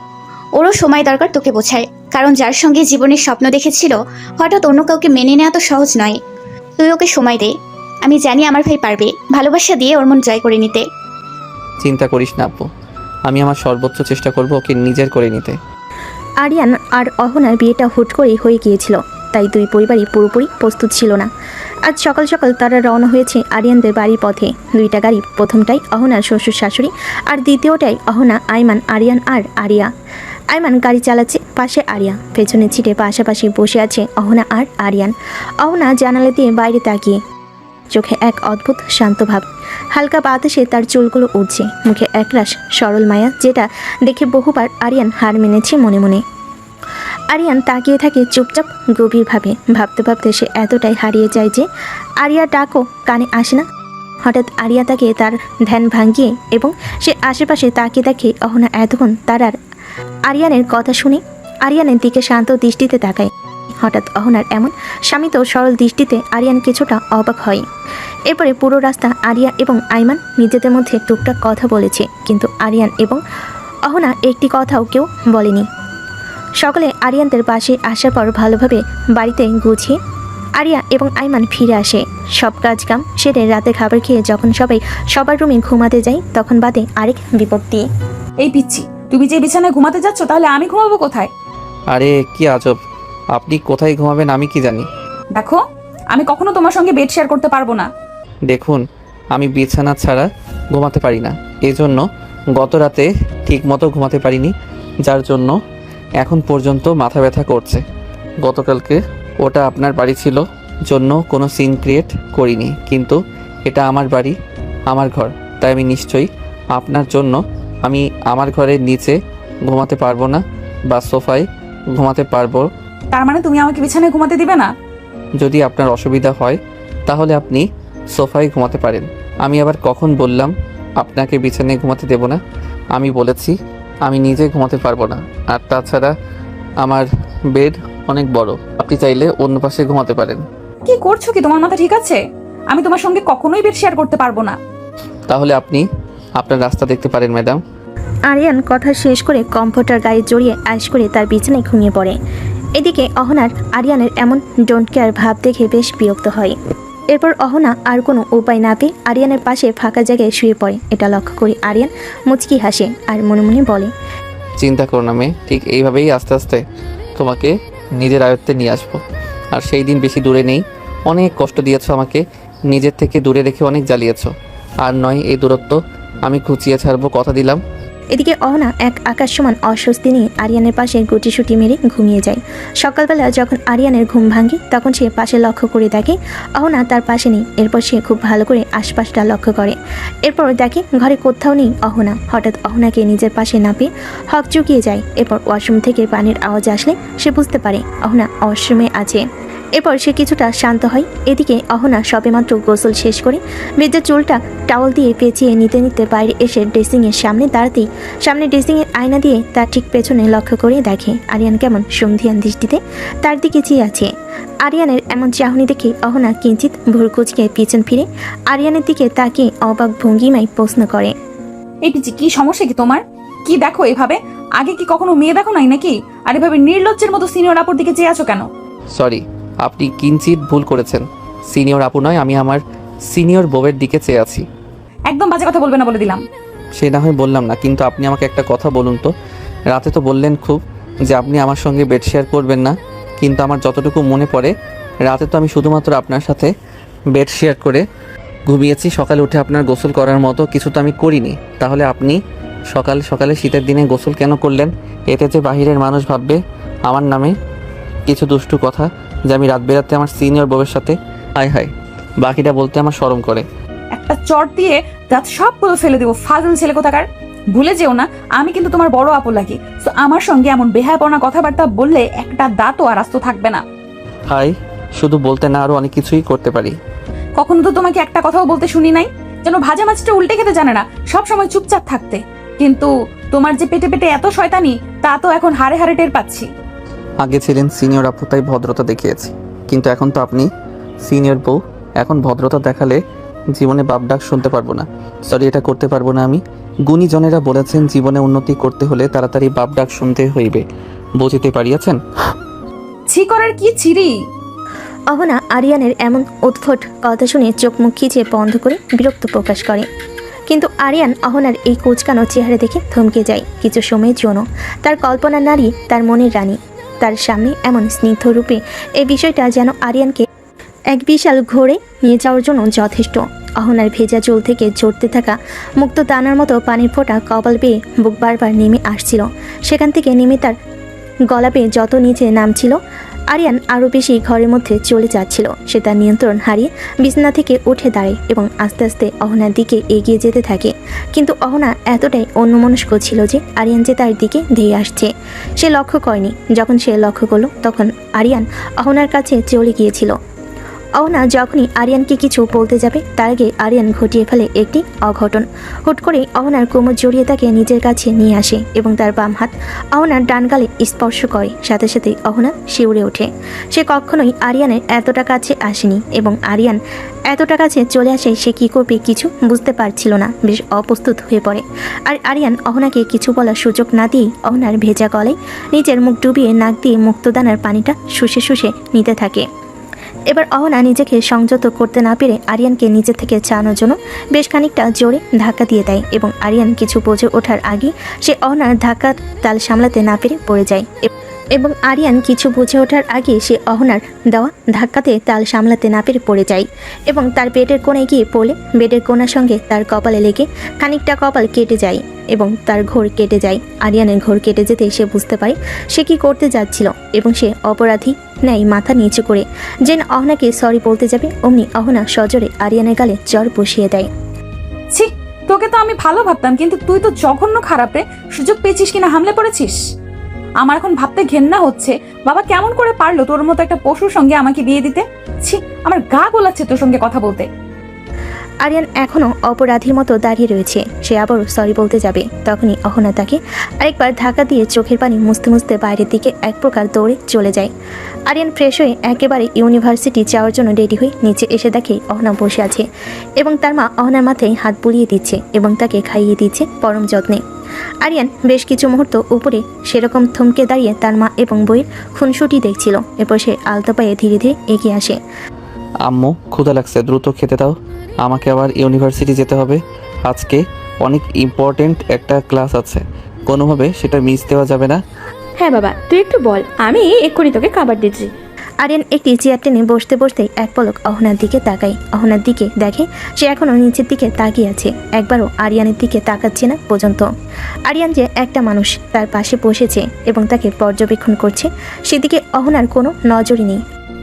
ওরও সময় দরকার তোকে বোঝায়, কারণ যার সঙ্গে জীবনের স্বপ্ন দেখেছিল হঠাৎ অন্য কাউকে মেনে নেওয়া তো সহজ নয়। তুই ওকে সময় দে, আমি জানি আমার ভাই পারবে ভালোবাসা দিয়ে ওর মন জয় করে নিতে। চিন্তা করিস না আপু, আমি আমার সর্বোচ্চ চেষ্টা করব ওকে নিজের করে নিতে। আরিয়ান আর অহনার বিয়েটা হুট করেই হয়ে গিয়েছিল, তাই দুই পরিবারই পুরোপুরি প্রস্তুত ছিল না। আজ সকাল সকাল তারা রওনা হয়েছে আরিয়ানদের বাড়ির পথে। দুইটা গাড়ি, প্রথমটাই অহনার শ্বশুর শাশুড়ি আর দ্বিতীয়টাই অহনা, আইমান, আরিয়ান আর আরিয়া। আইমান গাড়ি চালাচ্ছে, পাশে আরিয়া, পেছনে ছিটে পাশাপাশি বসে আছে অহনা আর আরিয়ান। অহনা জানালা দিয়ে বাইরে তাকিয়ে, চোখে এক অদ্ভুত শান্ত ভাব। হালকা বাতাসে তার চুলগুলো উঠছে, মুখে একরাশ সরল মায়া, যেটা দেখে বহুবার আরিয়ান হার মেনেছে মনে মনে। আরিয়ান তাকিয়ে থাকে চুপচাপ গভীরভাবে, ভাবতে ভাবতে সে এতটাই হারিয়ে যায় যে আরিয়া ডাকও কানে আসে না। হঠাৎ আরিয়া তাকে তার ধ্যান ভাঙিয়ে এবং সে আশেপাশে তাকিয়ে দেখে অহনা এতক্ষণ তার আর আরিয়ানের কথা শুনে আরিয়ানের দিকে শান্ত দৃষ্টিতে তাকায়। হঠাৎ অহনার এমন শামিত সরল দৃষ্টিতে আরিয়ান কিছুটা অবাক হয়। এরপরে পুরো রাস্তা আরিয়া এবং আইমান নিজেদের মধ্যে টুকটাক কথা বলেছে, কিন্তু আরিয়ান এবং অহনা একটি কথাও কেউ বলেনি। সকালে আরিয়ানদের বাসে আসার পর ভালোভাবে বাড়িতে গুছিয়ে আরিয়া এবং আইমান ফিরে আসে। সব কাজকাম সেরে রাতে খাবার খেয়ে যখন সবাই সবার রুমে ঘুমাতে যায়, তখন বাদে আরেক বিপত্তি। এই পিচ্ছি, তুমি যে বিছানায় ঘুমাতে যাচ্ছ, তাহলে আমি ঘুমাবো কোথায়? আরে কি আজব, আপনি কোথায় ঘুমাবেন আমি কি জানি। দেখো, আমি কখনো তোমার সঙ্গে বেড শেয়ার করতে পারবো না। দেখুন, আমি বিছানা ছাড়া ঘুমাতে পারি না, এই জন্য গত রাতে ঠিক মতো ঘুমাতে পারিনি, যার জন্য এখন পর্যন্ত মাথা ব্যথা করছে। গতকালকে ওটা আপনার বাড়ি ছিল জন্য কোনো সিন ক্রিয়েট করিনি, কিন্তু এটা আমার বাড়ি, আমার ঘর, তাই আমি নিশ্চয়ই আপনার জন্য আমি আমার ঘরের নিচে ঘুমাতে পারবো না বা সোফায় ঘুমাতে পারবো। তার মানে তুমি আমাকে বিছানায় ঘুমাতে দিবে না? যদি আপনার অসুবিধা হয় তাহলে আপনি সোফায় ঘুমাতে পারেন। আমি আবার কখন বললাম আপনাকে বিছানায় ঘুমাতে দেব না? আমি বলেছি আমি নিজে ঘুমাতে পারবো না, আর তাছাড়া আমার বেড অনেক বড়, আপনি চাইলে অন্য পাশে ঘুমাতে পারেন। কি করছো কি? তোমার মাথা ঠিক আছে? আমি তোমার সঙ্গে কখনোই বেড শেয়ার করতে পারবো না। তাহলে আপনি আপনার রাস্তা দেখতে পারেন ম্যাডাম। আরিয়ান কথা শেষ করে কমফোর্টার গায়ে জড়িয়ে আইস করে তার বিছানায় ঘুমিয়ে পড়ে। এদিকে অহনার আরিয়ানের এমন ডোন্ট কেয়ার ভাব দেখে বেশ বিরক্ত হয়। এরপর অহনা আর কোনো উপায় না পেয়ে আরিয়ানের পাশে ফাঁকা জায়গায় শুয়ে পড়ে। এটা লক্ষ্য করে আরিয়ান মুচকি হাসে আর মনে মনে বলে, চিন্তা করো না মেয়ে, ঠিক এইভাবেই আস্তে আস্তে তোমাকে নিজের আয়ত্তে নিয়ে আসবো। আর সেই দিন বেশি দূরে নেই, অনেক কষ্ট দিয়েছো আমাকে, নিজের থেকে দূরে রেখে অনেক জ্বালিয়েছো, আর নয় এই দূরত্ব আমি খুঁচিয়ে ছাড়বো, কথা দিলাম। এদিকে অহনা এক আকাশ সমান অস্বস্তি নিয়ে আরিয়ানের পাশে গুটিসুটি মেরে ঘুমিয়ে যায়। সকালবেলা যখন আরিয়ানের ঘুম ভাঙে, তখন সে পাশে লক্ষ্য করে দেখে অহনা তার পাশে নেই। এরপর সে খুব ভালো করে আশপাশটা লক্ষ্য করে, এরপর দেখে ঘরে কোথাও নেই অহনা। হঠাৎ অহনাকে নিজের পাশে না পেয়ে হক চুকিয়ে যায়। এরপর ওয়াশরুম থেকে পানির আওয়াজ আসলে সে বুঝতে পারে অহনা ওয়াশরুমে আছে। এরপর সে কিছুটা শান্ত হয়। এদিকে অহনা সবেমাত্র গোসল শেষ করে ভেজা চুলটা টাওয়াল দিয়ে পেঁচিয়ে নিতে নিতে বাইরে এসে ড্রেসিংয়ের সামনে দাঁড়াতেই সামনে ড্রেসিংয়ের আয়না দিয়ে তার ঠিক পেছনে লক্ষ্য করে দেখে আরিয়ান কেমন সন্ধিয়ান দৃষ্টিতে তার দিকে চেয়ে আছে। আরিয়ানের এমন চাহনি দেখে অহনা কিঞ্চিত ভুরকুচকে পিছন ফিরে আরিয়ানের দিকে তাকিয়ে অবাক ভঙ্গিমায় প্রশ্ন করে, এই পিচ্ছি, কি সমস্যা কি তোমার? কি দেখো এভাবে? আগে কি কখনো মেয়ে দেখো নাই নাকি? আর এভাবে নির্লজ্জের মতো সিনিয়র আপুর দিকে চেয়ে আছো কেন? সরি, আপনি কিঞ্চিত ভুল করেছেন, সিনিয়র আপু নয়, আমি আমার সিনিয়র বউয়ের দিকে চেয়ে আছি। একদম বাজে কথা বলবে না বলে দিলাম। সে না হয় বললাম না, কিন্তু আপনি আমাকে একটা কথা বলুন তো, রাতে তো বললেন খুব যে আপনি আমার সঙ্গে বেড শেয়ার করবেন না, কিন্তু আমার যতটুকু মনে পড়ে রাতে তো আমি শুধুমাত্র আপনার সাথে বেড শেয়ার করে ঘুমিয়েছি। সকালে উঠে আপনার গোসল করার মতো কিছু তো আমি করিনি। তাহলে আপনি সকাল সকালে শীতের দিনে গোসল কেন করলেন? এতে যে বাহিরের মানুষ ভাববে আমার নামে কিছু দুষ্টু কথা, যে আমি রাত বেরাতে আমার সিনিয়র বউয়ের সাথে। হায় হায়, বাকিটা বলতে আমার শরম করে। একটা চট দিয়ে দাঁত সবগুলো ফেলে দেবো, ফাজিল ছেলে কোথাকার। ভুলে যেও না আমি কিন্তু তোমার বড় আপু লাগি। তো আমার সঙ্গে এমন বেহায়াপনা কথাবার্তা বললে একটা দাঁতও আর আস্ত থাকবে না। হাই, শুধু বলতে না আরও অনেক কিছুই করতে পারি। কখনো তো তোমাকে একটা কথাও বলতে শুনি নাই, যেন ভাজা মাছটা উল্টে খেতে জানে না, সব সময় চুপচাপ থাকতে। কিন্তু তোমার যে পেটে পেটে এত শয়তানি, তা তো এখন হাড়ে হাড়ে টের পাচ্ছি। আগে ছিলেন সিনিয়র আপু, তাই ভদ্রতা দেখিয়েছি, কিন্তু এখন তো আপনি সিনিয়র বউ। এখন ভদ্রতা দেখালে জীবনে বাপ ডাক শুনতে পারবো না। সরি, এটা করতে পারবো না আমি। গুণীজনেরা বলেছেন জীবনে উন্নতি করতে হলে তাড়াতাড়ি বাপ ডাক শুনতে হইবে, বুঝিতে পারিয়াছেন? ছি করার কি ছিরি। অহনা আরিয়ানের এমন উদ্ভট কথা শুনে চোখ মুখ খিচে বন্ধ করে বিরক্ত প্রকাশ করে। কিন্তু আরিয়ান অহনার এই কুচকানো চেহারা দেখে থমকে যায় কিছু সময়ের জন্য। তার কল্পনা নারী, তার মনের রানী, তার সামনে এমন স্নিগ্ধ রূপে এই বিষয়টা যেন আরিয়ানকে এক বিশাল ঘোরে নিয়ে যাওয়ার জন্য যথেষ্ট। অহনার ভেজা চুল থেকে ঝরতে থাকা মুক্ত দানার মতো পানির ফোঁটা কপাল বেয়ে বুক বারবার নেমে আসছিল। সেখান থেকে নেমে তার গলা বেয়ে যত নিচে নামছিল, আরিয়ান আরও বেশি ঘরের মধ্যে চলে যাচ্ছিল। সে তার নিয়ন্ত্রণ হারিয়ে বিছানা থেকে উঠে দাঁড়ায় এবং আস্তে আস্তে অহনার দিকে এগিয়ে যেতে থাকে। কিন্তু অহনা এতটাই অন্যমনস্ক ছিল যে আরিয়ান যে তার দিকে ধেয়ে আসছে সে লক্ষ্য করেনি। যখন সে লক্ষ্য করলো তখন আরিয়ান অহনার কাছে চলে গিয়েছিল। অহনা যখনই আরিয়ানকে কিছু বলতে যাবে তার আগে আরিয়ান ঘটিয়ে ফেলে একটি অঘটন। হুট করে অহনার কোমর জড়িয়ে তাকে নিজের কাছে নিয়ে আসে এবং তার বাম হাত অহনার ডান গালে স্পর্শ করে। সাথে সাথে অহনা শিউরে ওঠে। সে কখনোই আরিয়ানের এতটা কাছে আসেনি এবং আরিয়ান এতটা কাছে চলে আসে সে কী করবে কিছু বুঝতে পারছিল না, বেশ অপ্রস্তুত হয়ে পড়ে। আর আরিয়ান অহনাকে কিছু বলার সুযোগ না দিয়েই অহনার ভেজা গলায় নিজের মুখ ডুবিয়ে নাক দিয়ে মুক্তদানার পানিটা শুষে শুষে নিতে থাকে। এবার অহনা নিজেকে সংযত করতে না পেরে আরিয়ানকে নিজে থেকে চালানোর জন্য বেশ খানিকটা জোরে ধাক্কা দিয়ে দেয় এবং আরিয়ান কিছু বুঝে ওঠার আগে সে অহনার ধাক্কার তাল সামলাতে না পেরে পড়ে যায় এবং আরিয়ান কিছু বুঝে ওঠার আগে সে অহনার দেওয়া ধাক্কাতে তাল সামলাতে না পেরে পড়ে যায় এবং তার বেডের কোণে গিয়ে পড়লে বেডের কোণার সঙ্গে তার কপালে লেগে খানিকটা কপাল কেটে যায় এবং তার ঘোর কেটে যায়। আরিয়ানের ঘোর কেটে যেতে সে বুঝতে পারে সে কি করতে যাচ্ছিল এবং সে অপরাধী ন্যায় মাথা নিচু করে যেন অহনাকে সরি বলতে যাবে অমনি অহনা সজোরে আরিয়ানের গালে জ্বর বসিয়ে দেয়। ছি, তোকে তো আমি ভালো ভাবতাম, কিন্তু তুই তো জঘন্য খারাপ রে। সুযোগ পেয়েছিস কিনা হামলে পড়েছিস। আমার এখন ভাবতে ঘেন্না হচ্ছে, বাবা কেমন করে পারলো তোর মতো একটা পশুর সঙ্গে আমাকে বিয়ে দিতে। ছি, আমার গা গোলাচ্ছে তোর সঙ্গে কথা বলতে। আরিয়ান এখনও অপরাধীর মতো দাঁড়িয়ে রয়েছে। সে আবারও সরি বলতে যাবে, তখনই অহনা তাকে আরেকবার ধাক্কা দিয়ে চোখের পানি মুছতে মুছতে বাইরের দিকে এক প্রকার দৌড়ে চলে যায়। আরিয়ান ফ্রেশ হয়ে একেবারে ইউনিভার্সিটি যাওয়ার জন্য রেডি হয়ে নিচে এসে দেখে অহনা বসে আছে এবং তার মা অহনার মাথায় হাত বুলিয়ে দিচ্ছে এবং তাকে খাইয়ে দিচ্ছে পরম যত্নে। আরিয়ান বেশ কিছু মুহূর্ত উপরে সেরকম থমকে দাঁড়িয়ে তার মা এবং বইয়ের খুনসুটি দেখছিল। এরপর সে আলতো পায়ে ধীরে ধীরে এগিয়ে আসে। আম্মু, ক্ষুধা লাগছে, দ্রুত খেতে দাও। আমাকে আবার ইউনিভার্সিটি যেতে হবে। আজকে অনেক ইম্পর্টেন্ট একটা ক্লাস আছে, কোনোভাবে সেটা মিস দেওয়া যাবে না। হ্যাঁ বাবা, তুই একটু বল, আমি এক্ষুনি তোকে খাবার দিচ্ছি। আরিয়ান একটি চেয়ার টেনে বসতে বসতে এক পলক অহনার দিকে তাকায়। অহনার দিকে দেখে সে এখনও নিচের দিকে তাকিয়ে আছে, একবারও আরিয়ানের দিকে তাকাচ্ছে না পর্যন্ত। আরিয়ান যে একটা মানুষ তার পাশে বসেছে এবং তাকে পর্যবেক্ষণ করছে, সেদিকে অহনার কোনো নজরই নেই।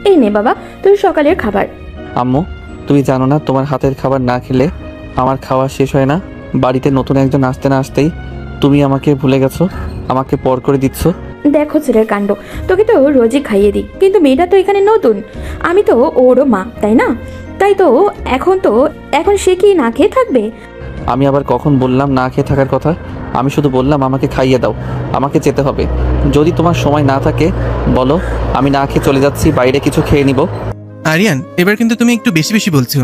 এই নে বাবা, তোর সকালের খাবার। আম্মু, তুমি জানো না তোমার হাতের খাবার না খেলে আমার খাওয়া শেষ হয় না। বাড়িতে নতুন একজন আসতে না আসতেই তুমি আমাকে ভুলে গেছো, আমাকে পর করে দিচ্ছ। দেখো ছেলের কাণ্ড, তোকে তো রোজই খাইয়ে দিই, কিন্তু মেয়েটা তো এখানে নতুন, আমি তো ওরও মা, তাই না? তাই তো এখন সে কি না খেয়ে থাকবে? আমি আবার কখন বললাম না খেয়ে থাকার কথা? আমি শুধু বললাম আমাকে খাইয়ে দাও, আমাকে যেতে হবে। যদি তোমার সময় না থাকে বলো, আমি না খেয়ে চলে যাচ্ছি, বাইরে কিছু খেয়ে নিব। আরিয়ান, এবার কিন্তু তুমি একটু বেশি বেশি বলছো।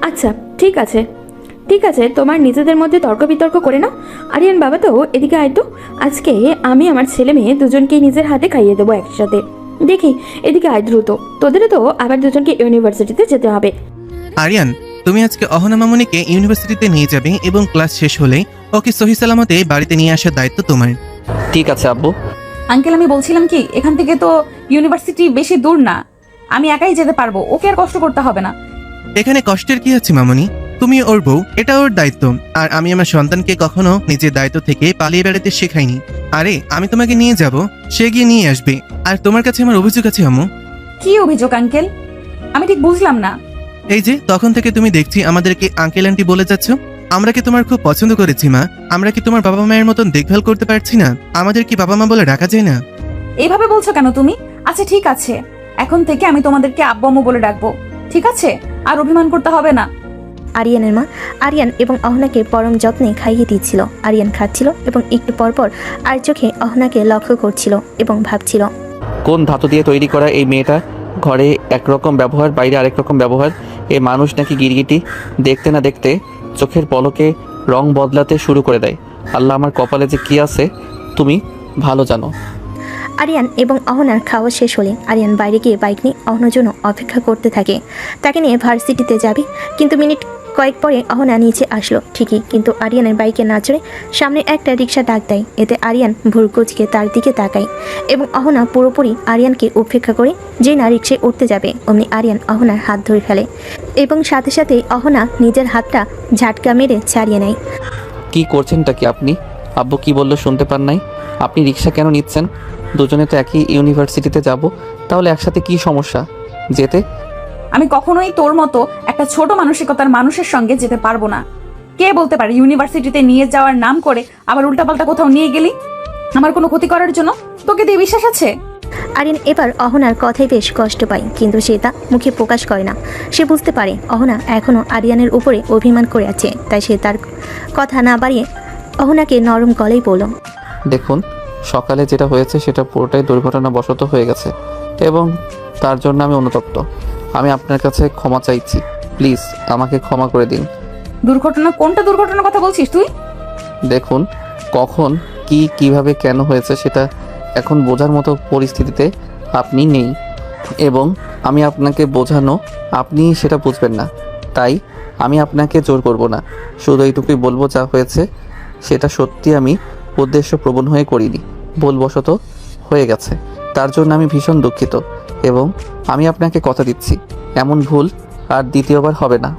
আচ্ছা ঠিক আছে, তোমার নিজেদের মধ্যে তর্ক বিতর্ক করে নাও। আরিয়ান বাবা তো এদিকে আয় তো, আজকে আমি আমার ছেলে মেয়ে দুজনকেই নিজের হাতে খাইয়ে দেবো একসাথে। দেখি এদিকে আয় দ্রুত, তোদেরও তো আবার দুজনকে ইউনিভার্সিটিতে যেতে হবে। আরিয়ান, তুমি আজকে অহনা মামনিকে ইউনিভার্সিটিতে নিয়ে যাবে এবং ক্লাস শেষ হলে ওকে সহি সালামতে বাড়িতে নিয়ে আসার দায়িত্ব তোমার। ঠিক আছে আব্বু। আঙ্কেল আমি বলছিলাম কি, এখান থেকে তো ইউনিভার্সিটি বেশি দূর না, আমি একাই যেতে পারবো, ওকে আর কষ্ট করতে হবে না। এখানে কষ্টের কি আছে মামনি? তুমি ওর বউ, এটা ওর দায়িত্ব। আর আমি আমার সন্তানকে কখনো নিজের দায়িত্ব থেকে পালিয়ে বেড়াতে শেখাইনি। আরে আমি তোমাকে নিয়ে যাব, সে গিয়ে নিয়ে আসবে। আর তোমার কাছে আমার অভিযোগ আছে আম্মু। কি অভিযোগ আঙ্কেল? আমি ঠিক বুঝলাম না। এই যে তখন থেকে তুমি দেখছি আমাদেরকে আঙ্কেল আন্টি বলে যাচ্ছ। আমরা কি তোমার খুব পছন্দ করেছি মা? আমরা কি তোমার বাবা মায়ের মতন দেখভাল করতে পারছি না? আমাদের কি বাবা মা বলে ডাকা যায় না? এইভাবে বলছো কেন তুমি? আচ্ছা ঠিক আছে, এখন থেকে আমি তোমাদেরকে আব্বু আম্মু বলে ডাকবো, ঠিক আছে? আর অভিমান করতে হবে না। আরিয়ানের মা আরিয়ান এবং অহনাকে পরম যত্নে খাইয়ে দিচ্ছিল। আরিয়ান খাচ্ছিল এবং একটু পরপর আর চোখে অহনাকে লক্ষ্য করছিল এবং ভাবছিল, কোন ধাতু দিয়ে তৈরি করা এই মেয়েটা? ঘরে একরকম ব্যবহার, বাইরে আরেক রকম ব্যবহার। এ মানুষ নাকি গিরগিটি? দেখতে না দেখতে চোখের পলকে রং বদলাতে শুরু করে দেয়। আল্লাহ, আমার কপালে যে কি আছে তুমি ভালো জানো। আরিয়ান এবং অহনার খাওয়া শেষ হলে আরিয়ান বাইরে গিয়ে বাইক নিয়ে অহনার জন্য অপেক্ষা করতে থাকে। তাকে নিয়ে ভার্সিটিতে যাবে, কিন্তু মিনিট কয়েক পরে অহনা নিচে আসলো ঠিকই, কিন্তু আরিয়ানের বাইকে না চড়ে সামনে একটা রিক্সা ডাক দেয়। এতে আরিয়ান ভুরকুচকে তার দিকে তাকায় এবং অহনা পুরোপুরি আরিয়ানকে উপেক্ষা করে যে না রিক্সায় উঠতে যাবে, অমনি আরিয়ান অহনার হাত ধরে ফেলে এবং সাথে সাথেই অহনা নিজের হাতটা ঝাটকা মেরে ছাড়িয়ে নেয়। কি করছেনটা কি আপনি? আব্বু কি বললো শুনতে পান নাই? আপনি রিক্সা কেন নিচ্ছেন? দুজনে তো একই ইউনিভার্সিটিতে যাব, তাহলে একসাথে কি সমস্যা যেতে? আমি কখনোই তোর মতো একটা ছোট মানসিকতার মানুষের সঙ্গে যেতে পারবো না। কে বলতে পারে ইউনিভার্সিটিতে নিয়ে যাওয়ার নাম করে আবার উল্টাপাল্টা কোথাও নিয়ে গেলি আমার কোনো ক্ষতি করার জন্য? তোকে দিয়ে বিশ্বাস আছে? আরিয়ান এবার অহনার কথায় বেশ কষ্ট পায়, কিন্তু সে তা মুখে প্রকাশ করে না। সে বুঝতে পারে অহনা এখনও আরিয়ানের উপরে অভিমান করে আছে, তাই সে তার কথা না বাড়িয়ে অহনাকে নরম গলায় বলল, দেখুন, সকালে যেটা হয়েছে সেটা পুরোটাই দুর্ঘটনাবশত হয়ে গেছে এবং তার জন্য আমি অনুতপ্ত। আমি আপনার কাছে ক্ষমা চাইছি, প্লিজ আমাকে ক্ষমা করে দিন। দুর্ঘটনা? কোনটা দুর্ঘটনার কথা বলছিস তুই? দেখুন, কখন কি কিভাবে কেন হয়েছে সেটা এখন বোঝার মতো পরিস্থিতিতে আপনি নেই এবং আমি আপনাকে বোঝানো আপনি সেটা বুঝবেন না, তাই আমি আপনাকে জোর করব না। শুধু এইটুকুই বলবো, যা হয়েছে সেটা সত্যি আমি উদ্দেশ্যপ্রবণ হয়ে করিনি, ভুলবশত হয়ে গেছে। তার জন্য আমি ভীষণ দুঃখিত এবং আমি আপনাকে কথা দিচ্ছি এমন ভুল আর দ্বিতীয়বার হবে না।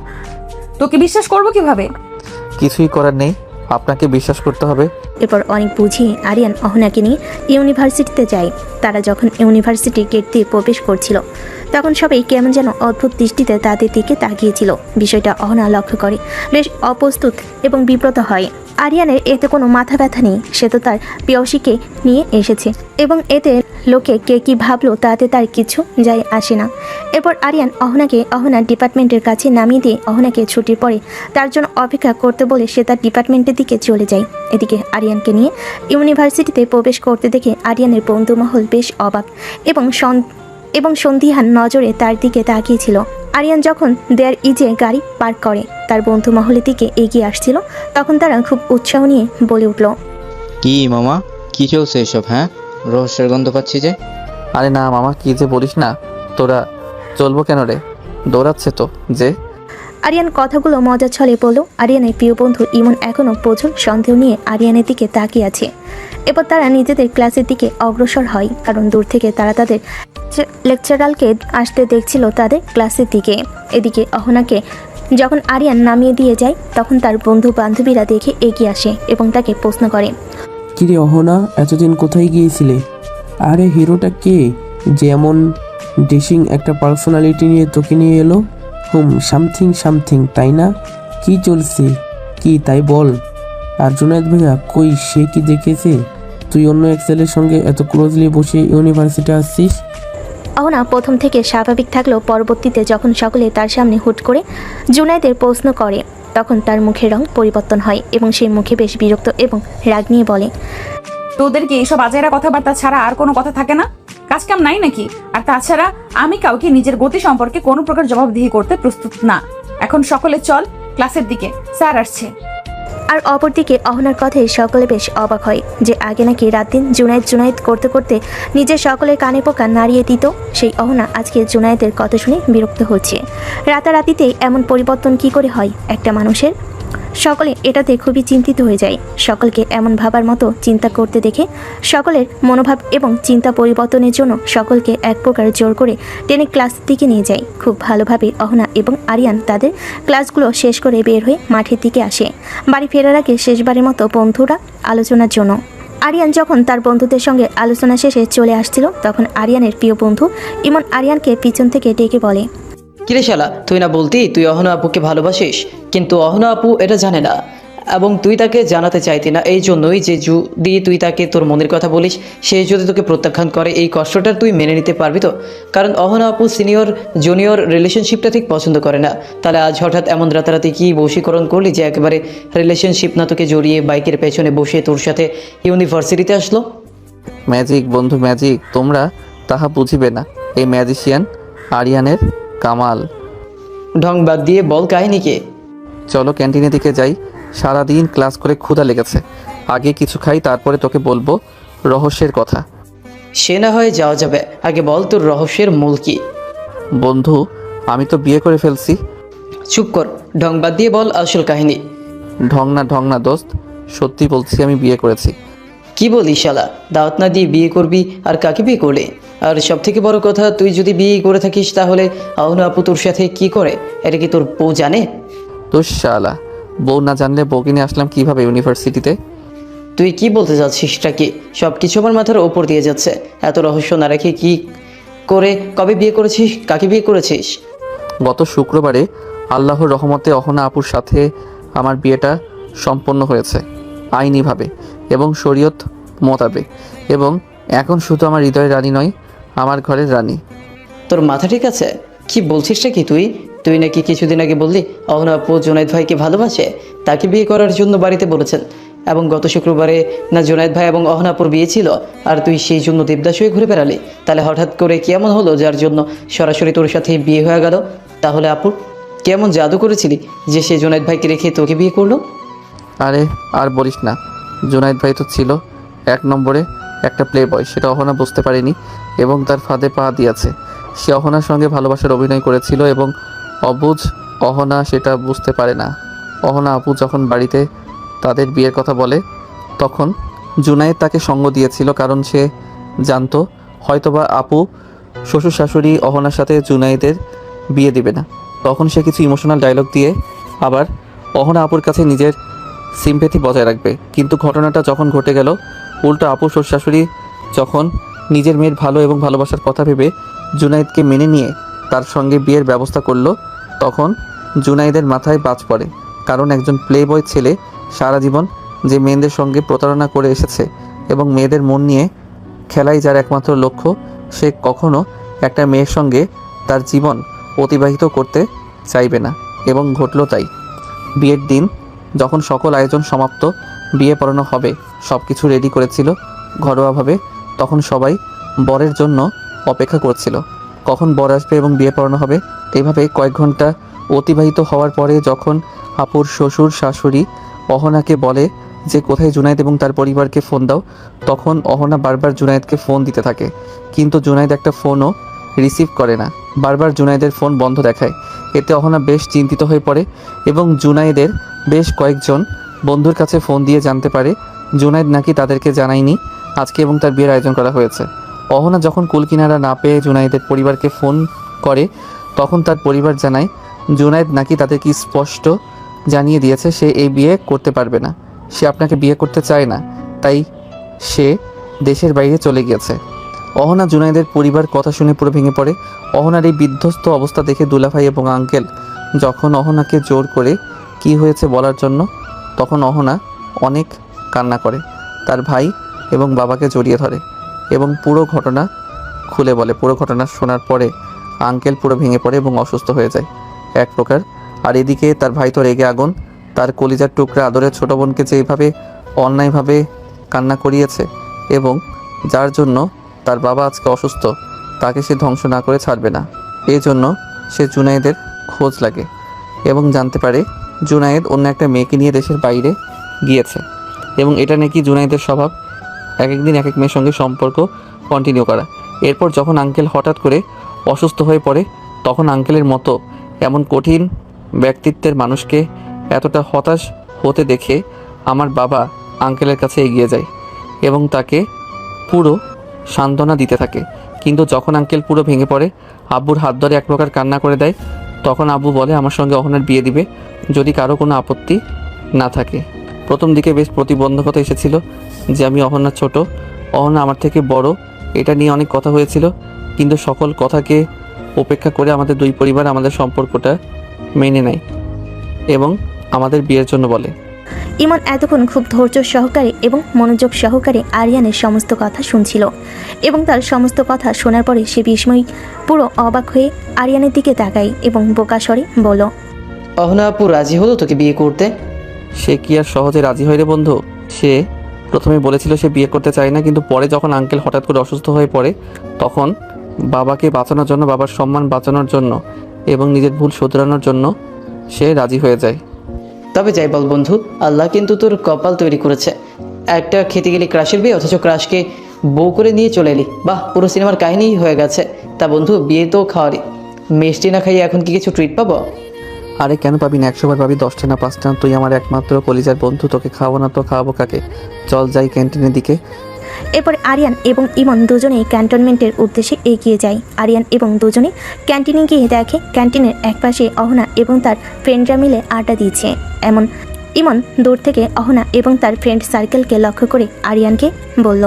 তোকে বিশ্বাস করবো কিভাবে? কিছুই করার নেই, আপনাকে বিশ্বাস করতে হবে। এরপর অনেক বুঝিয়ে আরিয়ান অহনাকে নিয়ে ইউনিভার্সিটিতে যায়। তারা যখন ইউনিভার্সিটির গেট দিয়ে প্রবেশ করছিল তখন সবাই কেমন যেন অদ্ভুত দৃষ্টিতে তাদের দিকে তাকিয়েছিল। বিষয়টা অহনা লক্ষ্য করে, বেশ অপ্রস্তুত এবং বিব্রত হয়। আরিয়ানের এতে কোনো মাথা ব্যথা নেই, সে তো তার প্রেয়সীকে নিয়ে এসেছে এবং এতে লোকে কে কী ভাবলো তাতে তার কিছু যায় আসে না। এরপর আরিয়ান অহনাকে অহনার ডিপার্টমেন্টের কাছে নামিয়ে দিয়ে অহনাকে ছুটির পরে তার জন্য অপেক্ষা করতে বলে সে তার ডিপার্টমেন্টের দিকে চলে যায়। এদিকে আরিয়ানকে নিয়ে ইউনিভার্সিটিতে প্রবেশ করতে দেখে আরিয়ানের বন্ধুমহল বেশ অবাক এবং সন্দিহান নজরে তার দিকে তাকিয়েছিল। আরিয়ান যখন দেয়ার ইজে গাড়ি পার্ক করে তার বন্ধু মহলের দিকে এগিয়ে আসছিল, তখন তারা খুব উৎসাহ নিয়ে বলে উঠল, কি মামা, কি চলছে এসব? হ্যাঁ, রহস্যের গন্ধ পাচ্ছি যে। আরে না মামা, কি যে বলিস না, তোরা চলবো কেন রে? দৌড়াচ্ছে তো যে। আরিয়ান কথাগুলো মজা ছলে বলল। আরিয়ানের প্রিয় বন্ধু ইমন এখনও প্রচুর সন্দেহ নিয়ে আরিয়ানের দিকে তাকিয়ে আছে। এরপর তারা নিজেদের ক্লাসের দিকে অগ্রসর হয়, কারণ দূর থেকে তারা তাদের লেকচারালকে আসতে দেখছিল তাদের ক্লাসের দিকে। এদিকে অহনাকে যখন আরিয়ান নামিয়ে দিয়ে যায় তখন তার বন্ধু বান্ধবীরা দেখে এগিয়ে আসে এবং তাকে প্রশ্ন করে, কিরে অহনা, এতদিন কোথায় গিয়েছিলে? আরে হিরোটা কে, যেমন ড্রেসিং একটা পার্সোনালিটি নিয়ে তোকে নিয়ে এলো? সামথিং তাই না? কি চলছে কি তাই বল। আর জুনায়েদ ভাইয়া কই, সে কি দেখেছে তুই অন্য এক ছেলের সঙ্গে এত ক্লোজলি বসে ইউনিভার্সিটি আসছিস? অহনা প্রথম থেকে স্বাভাবিক থাকলেও পরবর্তীতে যখন সকলে তার সামনে হুট করে জুনায়েদের প্রশ্ন করে তখন তার মুখের রং পরিবর্তন হয় এবং সে মুখে বেশ বিরক্ত এবং রাগ নিয়ে বলে, তোদেরকে এইসব আজাইরা কথাবার্তা ছাড়া আর কোনো কথা থাকে না? কাজ কাম নাই নাকি? আর তাছাড়া আমি কাউকে নিজের গতি সম্পর্কে কোনো প্রকার জবাবদিহি করতে প্রস্তুত না। এখন সকলে চল ক্লাসের দিকে, স্যার আসছে। আর অপরদিকে অহনার কথায় সকলে বেশ অবাক হয় যে আগে নাকি রাত দিন জুনায়েদ করতে করতে নিজের সকলের কানে পোকা নাড়িয়ে দিত, সেই অহনা আজকে জুনায়েদের কথা শুনে বিরক্ত হচ্ছে। রাতারাতিতেই এমন পরিবর্তন কি করে হয় একটা মানুষের? সকলে এটাতে খুবই চিন্তিত হয়ে যায়। সকলকে এমন ভাবার মতো চিন্তা করতে দেখে সকলের মনোভাব এবং চিন্তা পরিবর্তনের জন্য সকলকে এক প্রকার জোর করে টেনে ক্লাসের দিকে নিয়ে যায়। খুব ভালোভাবে অহনা এবং আরিয়ান তাদের ক্লাসগুলো শেষ করে বের হয়ে মাঠের দিকে আসে, বাড়ি ফেরার আগে শেষবারের মতো বন্ধুরা আলোচনার জন্য। আরিয়ান যখন তার বন্ধুদের সঙ্গে আলোচনা শেষে চলে আসছিল, তখন আরিয়ানের প্রিয় বন্ধু ইমন আরিয়ানকে পিছন থেকে ডেকে বলে, কিরে শালা, তুই না বলতি তুই অহনা আপুকে ভালোবাসিস, কিন্তু অহনা আপু এটা জানে না এবং তুই তাকে জানাতে চাইতি না। এই জন্যই যে যদি তুই তাকে তোর মনের কথা বলিস, সে যদি তোকে প্রত্যাখ্যান করে, এই কষ্টটা তুই মেনে নিতে পারবি তো? কারণ অহনা আপু সিনিয়র জুনিয়র রিলেশনশিপটা ঠিক পছন্দ করে না। তাহলে আজ হঠাৎ এমন রাতারাতি কি বশীকরণ করলি যে একেবারে রিলেশনশিপ না তোকে জড়িয়ে বাইকের পেছনে বসে তোর সাথে ইউনিভার্সিটিতে আসলো? ম্যাজিক বন্ধু ম্যাজিক, তোমরা তাহা বুঝিবে না। এই ম্যাজিশিয়ান আরিয়ানের কামাল। ঢং বাদ দিয়ে বল কাহিনীকে। চলো ক্যান্টিনের দিকে যাই, সারাদিন ক্লাস করে ক্ষুধা লেগেছে। আগে কিছু খাই, তারপরে তোকে বলবো রহস্যের কথা। সে না হয়ে যাওয়া যাবে, আগে বল তোর রহস্যের মূল কি? বন্ধু, আমি তো বিয়ে করে ফেলছি। চুপ কর, ঢং বাদ দিয়ে বল আসল কাহিনী। ঢং না দোস্ত, সত্যি বলছি আমি বিয়ে করেছি। কি বলিস শালা, দাওয়াত না দিয়ে বিয়ে করবি? আর কাকে বিয়ে করলে? আর সব থেকে বড় কথা, তুই যদি বিয়ে করে থাকিস তাহলে অহনা আপু তোর সাথে কি করে, এটা কি তোর বউ জানে? তো শালা, বউ না জানলে বউকে নিয়ে আসলাম কিভাবে ইউনিভার্সিটিতে? তুই কি বলতে যাচ্ছিসটা কি? সব কিছু আমার মাথার ওপর দিয়ে যাচ্ছে। এত রহস্য না রেখে কি করে, কবে বিয়ে করেছিস, কাকে বিয়ে করেছিস? গত শুক্রবারে আল্লাহর রহমতে অহনা আপুর সাথে আমার বিয়েটা সম্পন্ন হয়েছে আইনিভাবে এবং শরীয়ত মোতাবেক, এবং এখন শুধু আমার হৃদয়ের রানী নয়, আমার ঘরের রানী। তোর মাথা ঠিক আছে? কি বলছিসটা কি তুই? তুই নাকি কিছুদিন আগে বললি অহনা আপু জুনায়েদ ভাইকে ভালোবাসে, তাকে বিয়ে করার জন্য বাড়িতে বলেছেন, এবং গত শুক্রবারে না জুনায়েদ ভাই এবং অহনা আপুর বিয়ে ছিল, আর তুই সেই জন্য দেবদাস হয়ে ঘুরে বেড়ালি। তাহলে হঠাৎ করে কেমন হলো যার জন্য সরাসরি তোর সাথে বিয়ে হয়ে গেল? তাহলে আপুর কেমন জাদু করেছিলি যে সে জুনায়েদ ভাইকে রেখে তোকে বিয়ে করলো? আরে আর বলিস না, জুনায়েদ ভাই তো ছিল এক নম্বরে একটা প্লে বয়, সেটা অহনা বুঝতে পারেনি এবং তার ফাঁদে পা দিয়েছে। সে অহনার সঙ্গে ভালোবাসার অভিনয় করেছিল এবং অবুঝ অহনা সেটা বুঝতে পারে না। অহনা আপু যখন বাড়িতে তাদের বিয়ের কথা বলে, তখন জুনায়েদ তাকে সঙ্গ দিয়েছিল, কারণ সে জানতো হয়তোবা আপু শ্বশুর শাশুড়ি অহনার সাথে জুনায়েদের বিয়ে দিবে না। তখন সে কিছু ইমোশনাল ডায়লগ দিয়ে আবার অহনা আপুর কাছে নিজের সিম্প্যাথি বজায় রাখবে। কিন্তু ঘটনাটা যখন ঘটে গেল, উল্টো আপু শ্বশুর শাশুড়ি যখন নিজের মেয়ের ভালো এবং ভালোবাসার কথা ভেবে জুনায়েদকে মেনে নিয়ে তার সঙ্গে বিয়ের ব্যবস্থা করলো, তখন জুনায়েদের মাথায় বাজ পড়ে। কারণ একজন প্লে বয় ছেলে সারা জীবন যে মেয়েদের সঙ্গে প্রতারণা করে এসেছে এবং মেয়েদের মন নিয়ে খেলাই যার একমাত্র লক্ষ্য, সে কখনো একটা মেয়ের সঙ্গে তার জীবন অতিবাহিত করতে চাইবে না, এবং ঘটল তাই। বিয়ের দিন যখন সকল আয়োজন সমাপ্ত, বিয়ে পড়ানো হবে, সব কিছু রেডি করেছিল ঘরোয়াভাবে, তখন সবাই বরের জন্য অপেক্ষা করছিল কখন বর আসবে এবং বিয়ে পড়ানো হবে। এইভাবে কয়েক ঘন্টা অতিবাহিত হওয়ার পরে যখন আপুর শ্বশুর শাশুড়ি অহনাকে বলে যে কোথায় জুনায়েদ এবং তার পরিবারকে ফোন দাও, তখন অহনা বারবার জুনায়েদকে ফোন দিতে থাকে, কিন্তু জুনায়েদ একটা ফোনও রিসিভ করে না, বারবার জুনায়েদের ফোন বন্ধ দেখায়। এতে অহনা বেশ চিন্তিত হয়ে পড়ে এবং জুনায়েদের বেশ কয়েকজন বন্ধুর কাছে ফোন দিয়ে জানতে পারে জুনায়েদ নাকি তাদেরকে জানায়নি আজকে এবং তার বিয়ের আয়োজন করা হয়েছে। অহনা যখন কুলকিনারা না পেয়ে জুনায়েদের পরিবারকে ফোন করে, তখন তার পরিবার জানায় জুনায়েদ নাকি তাদেরকে স্পষ্ট জানিয়ে দিয়েছে সে এই বিয়ে করতে পারবে না, সে আপনাকে বিয়ে করতে চায় না, তাই সে দেশের বাইরে চলে গিয়েছে। অহনা জুনায়েদের পরিবার কথা শুনে পুরো ভেঙে পড়ে। অহনার এই বিধ্বস্ত অবস্থা দেখে দুলাভাই এবং আঙ্কেল যখন অহনাকে জোর করে কি হয়েছে বলার জন্য, তখন অহনা অনেক কান্না করে, তার ভাই এবং বাবাকে জড়িয়ে ধরে এবং পুরো ঘটনা খুলে বলে। পুরো ঘটনা শোনার পরে আঙ্কেল পুরো ভেঙে পড়ে এবং অসুস্থ হয়ে যায় এক প্রকার। আর এদিকে তার ভাই তো রেগে আগুন, তার কলিজার টুকরা আদরের ছোটো বোনকে যেভাবে অন্যায়ভাবে কান্না করিয়েছে এবং যার জন্য তার বাবা আজকে অসুস্থ, তাকে সে ধ্বংস না করে ছাড়বে না। এই জন্য সে জুনায়েদের খোঁজ লাগে এবং জানতে পারে জুনায়েদ অন্য একটা মেয়েকে নিয়ে দেশের বাইরে গিয়েছে এবং এটা নাকি জুনায়েদের স্বভাব, এক একদিন এক এক মেয়ের সঙ্গে সম্পর্ক কন্টিনিউ করা। এরপর যখন আঙ্কেল হঠাৎ করে অসুস্থ হয়ে পড়ে, তখন আঙ্কেলের মতো এমন কঠিন ব্যক্তিত্বের মানুষকে এতটা হতাশ হতে দেখে আমার বাবা আঙ্কেলের কাছে এগিয়ে যায় এবং তাকে পুরো সান্ত্বনা দিতে থাকে। কিন্তু যখন আঙ্কেল পুরো ভেঙে পড়ে, আব্বুর হাত ধরে এক প্রকার কান্না করে দেয়, তখন আব্বু বলে আমার সঙ্গে অহনার বিয়ে দিবে যদি কারো কোনো আপত্তি না থাকে। প্রথম দিকে বেশ প্রতিবন্ধকতা এসেছিল যে আমি অহনার ছোট, অহনা আমার থেকে বড়, এটা নিয়ে অনেক কথা হয়েছিল। কিন্তু সকল কথাকে উপেক্ষা করে আমাদের দুই পরিবার আমাদের সম্পর্কটা মেনে নেয় এবং আমাদের বিয়ের জন্য বলে। ইমন এতক্ষণ খুব ধৈর্য সহকারে এবং মনোযোগ সহকারে আরিয়ানের সমস্ত কথা শুনছিল এবং তার সমস্ত কথা শোনার পরে সে বিস্ময় পুরো অবাক হয়ে আরিয়ানের দিকে তাকায় এবং বোকা স্বরে বলল, অহনা আপু রাজি হলো তোকে বিয়ে করতে? সে কি আর সহজে রাজি হয় রে বন্ধু? সে প্রথমে বলেছিল সে বিয়ে করতে চায় না, কিন্তু পরে যখন আঙ্কেল হঠাৎ করে অসুস্থ হয়ে পড়ে তখন বাবাকে বাঁচানোর জন্য, বাবার সম্মান বাঁচানোর জন্য এবং নিজের ভুল শুধরানোর জন্য সে রাজি হয়ে যায়। তবে যাই বল বন্ধু, আল্লাহ কিন্তু তোর কপাল তৈরি করেছে। একটা খেতে গেলি ক্রাশের বিয়ে, অথচ ক্রাশকে বউ করে নিয়ে চলে এলি। বাহ, পুরো সিনেমার কাহিনীই হয়ে গেছে। তা বন্ধু, বিয়ে তো খাওয়ারই, মিষ্টি না খাইয়ে এখন কি কিছু ট্রিট পাবো? আরে কেন পাবি না, 100 বার পাবি, 10টা না 5টা। তুই আমার একমাত্র কলিজার বন্ধু, তোকে খাওয়াবো না তো খাওয়াবো কাকে? চল যাই ক্যান্টিনের দিকে। এরপর আরিয়ান এবং ইমন দুজনেই ক্যান্টনমেন্টের উদ্দেশ্যে এগিয়ে যায়। আরিয়ান এবং দুজনে ক্যান্টিনে গিয়ে দেখে ক্যান্টিনের একপাশে অহনা এবং তার ফ্রেন্ডরা মিলে আড্ডা দিচ্ছে। ইমন দূর থেকে অহনা এবং তার ফ্রেন্ড সার্কেলকে লক্ষ্য করে আরিয়ানকে বলল,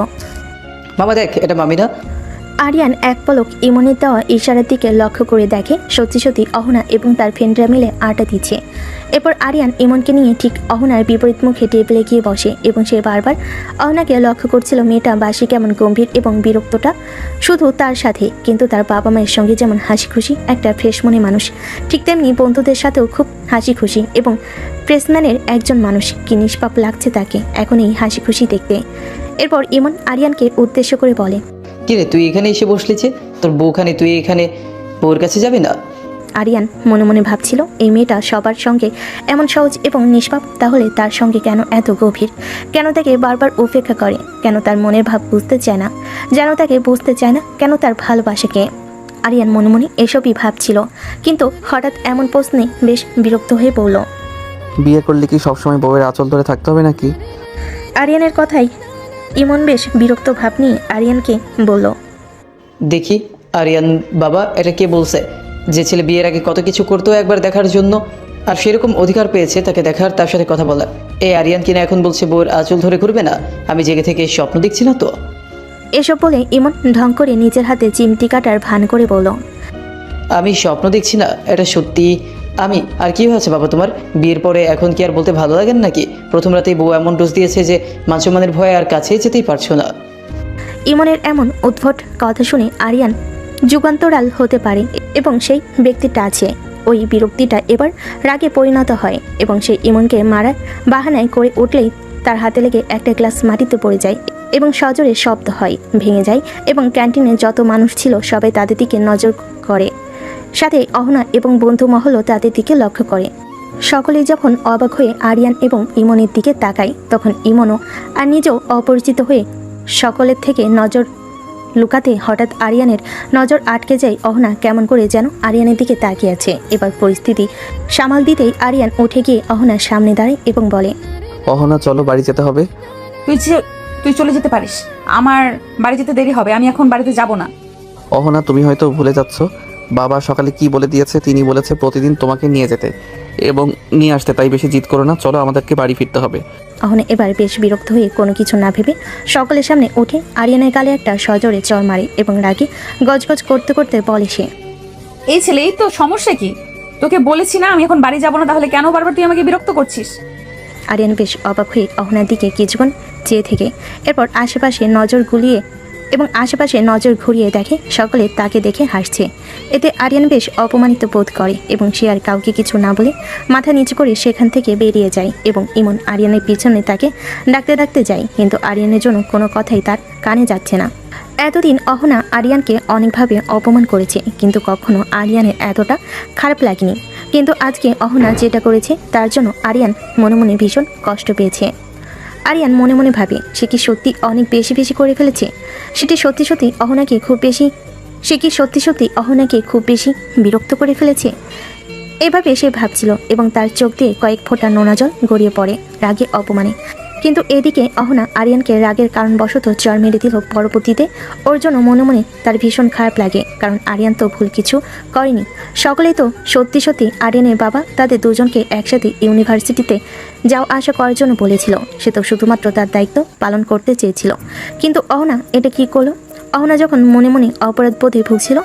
মামা দেখ, এটা মামিনা। আরিয়ান এক পলক ইমনের দেওয়া ইশারার দিকে লক্ষ্য করে দেখে সত্যি সত্যি অহনা এবং তার ফ্রেন্ডরা মিলে আড্ডা দিচ্ছে। এরপর আরিয়ান ইমনকে নিয়ে ঠিক অহনার বিপরীত মুখে টেবিলে গিয়ে বসে এবং সে বারবার অহনাকে লক্ষ্য করছিল। মেয়েটা বাসি কেমন গম্ভীর এবং বিরক্তটা শুধু তার সাথে, কিন্তু তার বাবা মায়ের সঙ্গে যেমন হাসি খুশি একটা ফ্রেশ মনে মানুষ, ঠিক তেমনি বন্ধুদের সাথেও খুব হাসি খুশি এবং ফ্রেশম্যানের একজন মানুষ। কি নিষ্পাপ লাগছে তাকে এখন এই হাসি খুশি দেখতে। এরপর ইমন আরিয়ানকে উদ্দেশ্য করে বলে, কিরে তুই এখানে এসে বসলি যে? তোর বউখানে, তুই এখানে বউর কাছে যাবি না? আরিয়ান মনে মনে ভাবছিল এই মেয়েটা সবার সঙ্গে এমন সহজ এবং নিষ্পাপ, তাহলে তার সঙ্গে কেন এত গভীর? কেন তাকে বারবার উপেক্ষা করে? কেন তার মনের ভাব বুঝতে চায় না? যেন তাকে বুঝতে চায় না? কেন তার ভালোবাসাকে? আরিয়ান মনে মনে এসবই ভাবছিল, কিন্তু হঠাৎ এমন প্রশ্নে বেশ বিরক্ত হয়ে পড়ল। বিয়ে করলে কি সবসময় বউয়ের আঁচল ধরে থাকতে হবে নাকি? আরিয়ানের কথাই ইমন বেশ বিরক্ত ভাব নিয়ে আরিয়ানকে বলল, দেখি আরিয়ান বাবা, এটা কে বলছে যে ছেলে বিয়ের আগে কত কিছু করতো একবার দেখার জন্য, আর সেরকম অধিকার পেয়েছে তাকে দেখার, তার সাথে কথা বলার? এই আরিয়ান কিনা এখন বলছে বউর আঁচল ধরে ঘুরবে না? আমি জেগে থেকে স্বপ্ন দেখছি না তো? এসব বলে ইমন ঢং করে নিজের হাতে চিমটি কাটার ভান করে বলল, আমি স্বপ্ন দেখছি না, এটা সত্যি আমি। আর কি হয়েছে বাবা তোমার? বিয়ের পরে এখন কি আর বলতে ভালো লাগে নাকি? প্রথম রাতেই বউ এমন ডোজ দিয়েছে যে মানসম্মানের ভয়ে আর কাছে যেতেই পারছো না। ইমনের এমন উদ্ভট কথা শুনে আরিয়ান যুগান্তরাল হতে পারে এবং সেই ব্যক্তিটা আছে। ওই বিরক্তিটা এবার রাগে পরিণত হয় এবং সে ইমনকে মারার বাহানায় করে উঠলেই তার হাতে লেগে একটা গ্লাস মাটিতে পড়ে যায় এবং সজোরে শব্দ হয়, ভেঙে যায় এবং ক্যান্টিনে যত মানুষ ছিল সবাই তাদের দিকে নজর করে, সাথে অহনা এবং বন্ধু মহলও তাদের দিকে লক্ষ্য করে। সকলেই যখন অবাক হয়ে আরিয়ান এবং ইমনের দিকে তাকায়, তখন ইমনও আর নিজেও অপরিচিত হয়ে সকলের থেকে নজর লুকাতে হঠাৎ আরিয়ানের নজর আটকে যায়। অহনা কেমন করে যেন আরিয়ানের দিকে তাকিয়ে আছে। এবার পরিস্থিতি সামাল দিতেই আরিয়ান উঠে গিয়ে অহনার সামনে দাঁড়ায় এবং বলে, অহনা চলো, বাড়ি যেতে হবে। তুই চলে যেতে পারিস, আমার বাড়ি যেতে দেরি হবে, আমি এখন বাড়িতে যাব না। অহনা তুমি হয়তো ভুলে যাচ্ছ, বাবা সকালে কি বলে দিয়েছে। তিনি বলেছে প্রতিদিন তোমাকে নিয়ে যেতে এবং নিয়ে আসতে, তাই বেশি জিদ করো না, চলো আমাদেরকে বাড়ি ফিরতে হবে। অহনা এবার বেশ বিরক্ত হয়ে কোনো কিছু না ভেবে সকলের সামনে উঠে আরিয়ানের গালে একটা সজোরে চড় মারে এবং রাগে গজগজ করতে করতে বলে সে, এই ছেলে, এই তো সমস্যা কি? তোকে বলেছি না আমি এখন বাড়ি যাব না, তাহলে কেন বারবার তুই আমাকে বিরক্ত করছিস? আরিয়ান বেশ অবাক হয়ে অহনার দিকে কিছুক্ষণ চেয়ে থেকে এরপর আশেপাশে নজর ঘুরিয়ে দেখে সকলে তাকে দেখে হাসছে। এতে আরিয়ান বেশ অপমানিত বোধ করে এবং সে আর কাউকে কিছু না বলে মাথা নিচু করে সেখান থেকে বেরিয়ে যায় এবং ইমন আরিয়ানের পিছনে তাকে ডাকতে ডাকতে যায়, কিন্তু আরিয়ানের জন্য কোনো কথাই তার কানে যাচ্ছে না। এতদিন অহনা আরিয়ানকে অনেকভাবে অপমান করেছে, কিন্তু কখনো আরিয়ানের এতটা খারাপ লাগেনি। কিন্তু আজকে অহনা যেটা করেছে তার জন্য আরিয়ান মনে মনে ভীষণ কষ্ট পেয়েছে। আরিয়ান মনে মনে ভাবে সে কি সত্যি অনেক বেশি বেশি করে ফেলেছে? সে কি সত্যি সত্যি অহনাকে খুব বেশি বিরক্ত করে ফেলেছে? এভাবে সে ভাবছিল এবং তার চোখ দিয়ে কয়েক ফোঁটা নোনা জল গড়িয়ে পড়ে রাগে অপমানে। কিন্তু এদিকে অহনা আরিয়ানকে রাগের কারণবশত চর মেরে দিল। পরবর্তীতে ওর জন্য মনে মনে তার ভীষণ খারাপ লাগে, কারণ আরিয়ান তো ভুল কিছু করেনি। সকলেই তো সত্যি সত্যি আরিয়ানের বাবা তাদের দুজনকে একসাথে ইউনিভার্সিটিতে যাওয়া আসা করার জন্য বলেছিল। সে তো শুধুমাত্র তার দায়িত্ব পালন করতে চেয়েছিল। কিন্তু অহনা এটা কি করলো? অহনা যখন মনে মনে অপরাধ বোধে ভুগছিল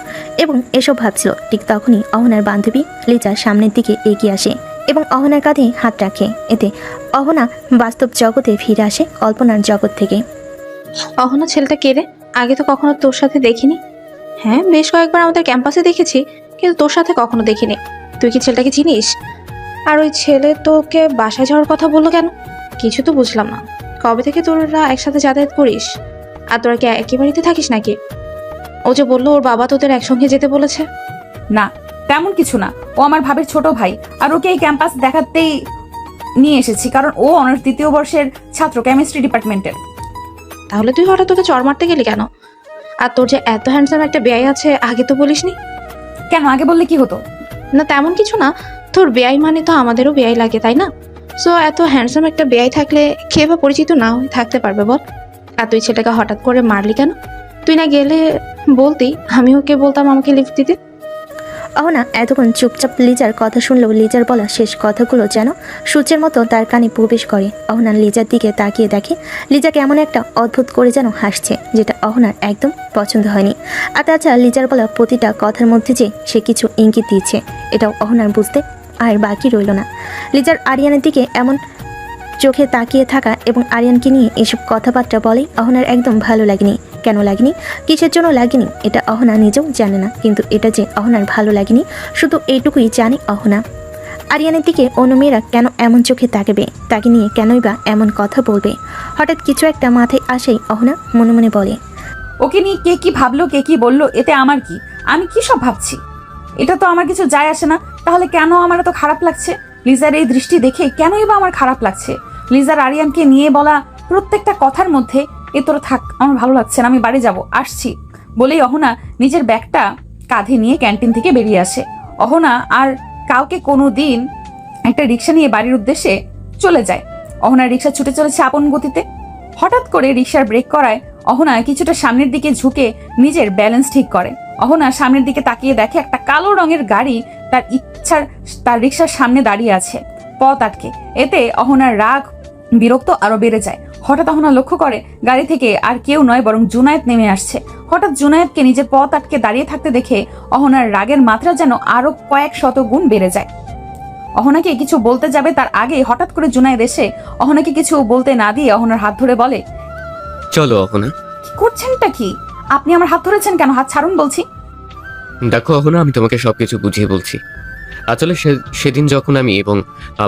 এবং এসব ভাবছিল, ঠিক তখনই অহনার বান্ধবী লিজা সামনের দিকে এগিয়ে আসে এবং অহনার কাঁধে হাত রাখে। এতে অহনা বাস্তব জগতে ফিরে আসে কল্পনার জগৎ থেকে। অহনা ছেলেটা কে রে? আগে তো কখনো তোর সাথে দেখিনি। হ্যাঁ, বেশ কয়েকবার আমাদের ক্যাম্পাসে দেখেছি, কিন্তু তোর সাথে কখনো দেখিনি। তুই কি ছেলেটাকে চিনিস? আর ওই ছেলে তোকে বাসায় যাওয়ার কথা বললো কেন? কিছু তো বুঝলাম না। কবে থেকে তোরা একসাথে যাতায়াত করিস? আর তোরা কি একই বাড়িতে থাকিস নাকি? ও যে বললো ওর বাবা তোদের একসঙ্গে যেতে বলেছে। না, তেমন কিছু না। ও আমার ভাবের ছোট ভাই, আর ওকে এই ক্যাম্পাস দেখাতেই নিয়ে এসেছি, কারণ ও অনার্স 2য় বর্ষের ছাত্র, কেমিস্ট্রি ডিপার্টমেন্টের। তাহলে তুই হঠাৎ তোকে চর মারতে গেলি কেন? আর তোর যে এত হ্যান্ডসাম একটা বেয়াই আছে, আগে তো বলিসনি কেন? আগে বললে কি হতো? না, তেমন কিছু না। তোর বেয়াই মানে তো আমাদেরও বেয়াই লাগে, তাই না? সো এত হ্যান্ডসাম একটা বেয়াই থাকলে কে বা পরিচিত না হয়ে থাকতে পারবে বল? আর তুই ছেলেটাকে হঠাৎ করে মারলি কেন? তুই না গেলে বলতি, আমি ওকে বলতাম আমাকে লিফট দিতে। অহনা এতক্ষণ চুপচাপ লিজার কথা শুনলেও লিজার বলা শেষ কথাগুলো যেন সূর্যের মতো তার কানে প্রবেশ করে। অহনা লিজার দিকে তাকিয়ে দেখে লিজা কেমন একটা অদ্ভুত করে যেন হাসছে, যেটা অহনার একদম পছন্দ হয়নি। আর তাছাড়া লিজার বলা প্রতিটা কথার মধ্যে যে সে কিছু ইঙ্গিত দিচ্ছে, এটাও অহনার বুঝতে আর বাকি রইল না। লিজার আরিয়ানের দিকে এমন চোখে তাকিয়ে থাকা এবং আরিয়ানকে নিয়ে এসব কথাবার্তা বলে অহনার একদম ভালো লাগেনি। কেন লাগেনি, কিসের জন্য লাগেনি, এটা অহনা নিজেও জানে না। কিন্তু এটা যে অহনার ভালো লাগেনি শুধু এইটুকুই জানে অহনা। আরিয়ানের দিকে অন্য মেয়েরা কেন এমন চোখে তাকাবে, তাকে নিয়ে কেনই বা এমন কথা বলবে? হঠাৎ কিছু একটা মাথায় আসেই অহনা মনে মনে বলে, ওকে নিয়ে কে কি ভাবলো, কে কি বললো, এতে আমার কি? আমি কি সব ভাবছি? এটা তো আমার কিছু যায় আসে না। তাহলে কেন আমার এত খারাপ লাগছে? লিজার এই দৃষ্টি দেখে কেনই বা আমার খারাপ লাগছে? লিজার আরিয়ানকে নিয়ে বলা প্রত্যেকটা কথার মধ্যে এ তোরা থাক, আমার ভালো লাগছে না, আমি বাড়ি যাব, আসছি বলেই অহনা নিজের ব্যাগটা কাঁধে নিয়ে ক্যান্টিন থেকে বেরিয়ে আসে। অহনা আর কাউকে কোনো দিন একটা রিক্সা নিয়ে বাড়ির উদ্দেশ্যে চলে যায়। অহনার রিক্সা ছুটে চলেছে আপন গতিতে। হঠাৎ করে রিক্সার ব্রেক করায় অহনা কিছুটা সামনের দিকে ঝুঁকে নিজের ব্যালেন্স ঠিক করে। অহনা সামনের দিকে তাকিয়ে দেখে একটা কালো রঙের গাড়ি তার রিক্সার সামনে দাঁড়িয়ে আছে, পথ আটকে। এতে অহনার রাগ বিরক্ত আরো বেড়ে যায়। হঠাৎ অহনা লক্ষ্য করে গাড়ি থেকে আর কেউ নয় বরং জুনায়েদ নেমে আসছে। হঠাৎ জুনায়েদকে নিজের পথ আটকে দাঁড়িয়ে থাকতে দেখে অহনার রাগের মাত্রা যেন আরো কয়েক শত গুণ বেড়ে যায়। অহনাকে কিছু বলতে যাবে তার আগে হঠাৎ করে জুনায়েদ এসে অহনাকে কিছু বলতে না দিয়ে অহনার হাত ধরে বলে, চলো অহনা। কি করছেনটা কি? আপনি আমার হাত ধরেছেন কেন? হাত ছাড়ুন বলছি। দেখো অহনা, আমি তোমাকে সবকিছু বুঝিয়ে বলছি। আসলে সেদিন যখন আমি এবং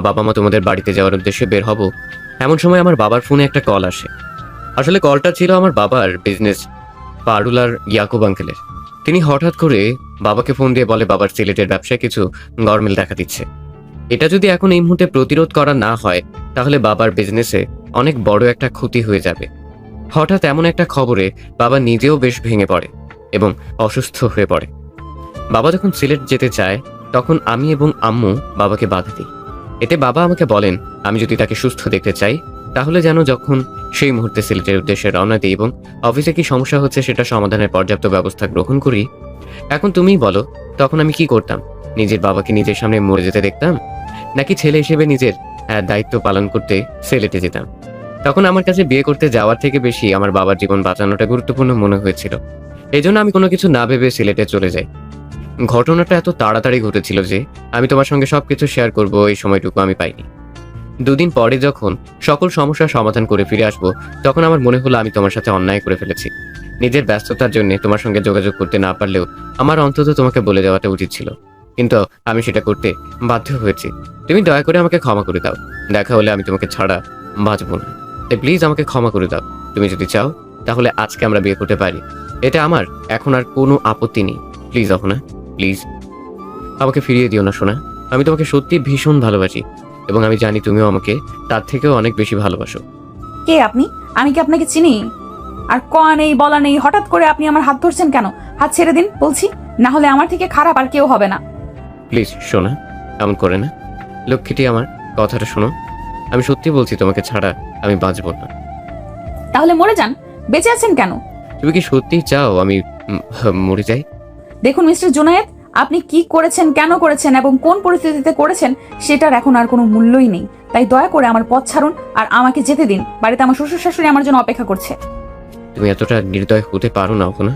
বাবা মা তোমাদের বাড়িতে যাওয়ার উদ্দেশ্যে বের হব, এমন সময় আমার বাবার ফোনে একটা কল আসে। আসলে কলটা ছিল আমার বাবার বিজনেস পারুলার ইয়াকুব আঙ্কেলের। তিনি হঠাৎ করে বাবাকে ফোন দিয়ে বলে বাবার সিলেটের ব্যবসায় কিছু গরমিল দেখা দিচ্ছে। এটা যদি এখন এই মুহূর্তে প্রতিরোধ করা না হয় তাহলে বাবার বিজনেসে অনেক বড় একটা ক্ষতি হয়ে যাবে। হঠাৎ এমন একটা খবরে বাবা নিজেও বেশ ভেঙে পড়ে এবং অসুস্থ হয়ে পড়ে। বাবা যখন সিলেট যেতে চায় তখন আমি এবং আম্মু বাবাকে বাধা দিই। এতে বাবা আমাকে বলেন আমি যদি তাকে সুস্থ দেখতে চাই তাহলে যেন যখন সেই মুহূর্তে সিলেটের উদ্দেশ্যে রওনা দিই এবং অফিসে কি সমস্যা হচ্ছে সেটা সমাধানের পর্যাপ্ত ব্যবস্থা গ্রহণ করি। এখন তুমিই বলো, তখন আমি কি করতাম? নিজের বাবাকে নিজের সামনে মরে যেতে দেখতাম, নাকি ছেলে হিসেবে নিজের দায়িত্ব পালন করতে সিলেটে যেতাম? তখন আমার কাছে বিয়ে করতে যাওয়ার থেকে বেশি আমার বাবার জীবন বাঁচানোটা গুরুত্বপূর্ণ মনে হয়েছিল। এই জন্য আমি কোনো কিছু না ভেবে সিলেটে চলে যাই। ঘটনাটা এত তাড়াতাড়ি ঘটেছিল যে আমি তোমার সঙ্গে সবকিছু শেয়ার করব এই সময়টুকু আমি পাইনি। 2 দিন পরে যখন সকল সমস্যার সমাধান করে ফিরে আসবো তখন আমার মনে হলো আমি তোমার সাথে অন্যায় করে ফেলেছি। নিজের ব্যস্ততার জন্য তোমার সঙ্গে যোগাযোগ করতে না পারলেও আমার অন্তত তোমাকে বলে যাওয়াটা উচিত ছিল, কিন্তু আমি সেটা করতে বাধ্য হয়েছি। তুমি দয়া করে আমাকে ক্ষমা করে দাও। দেখা হলে আমি তোমাকে ছাড়া বাঁচবো না, তাই প্লিজ আমাকে ক্ষমা করে দাও। তুমি যদি চাও তাহলে আজকে আমরা বিয়ে করতে পারি, এতে আমার এখন আর কোনো আপত্তি নেই। প্লিজ অহনা, প্লিজ আমাকে ফিরিয়ে দিও না সোনা। আমি তোমাকে সত্যি ভীষণ ভালোবাসি এবং আমি জানি তুমিও আমাকে তার থেকেও অনেক বেশি ভালোবাসো। কে আপনি? আমি কি আপনাকে চিনি? আর কোয়া নেই বলা নেই, হঠাৎ করে আপনি আমার হাত ধরছেন কেন? হাত ছেড়ে দিন বলছি, না হলে আমার থেকে খারাপ আর কেউ হবে না। প্লিজ সোনা, এমন করে না। লক্ষ্মীটি আমার, কথাটা শোনো। আমি সত্যি বলছি, তোমাকে ছাড়া আমি বাঁচব না। তাহলে মরে যান, বেঁচে আছেন কেন? তুমি কি সত্যিই চাও আমি মরে যাই? দেখুন মিস্টার জুনায়েদ, আপনি কি করেছেন, কেন করেছেন এবং কোন পরিস্থিতিতে করেছেন সেটার এখন আর কোনো মূল্যই নেই। তাই দয়া করে আমার পথ ছাড়ুন আর আমাকে যেতে দিন। বাড়িতে আমার শ্বশুর শাশুড়ি আমার জন্য অপেক্ষা করছে। তুমি এতটা নির্দয় হতে পারো না অহনা?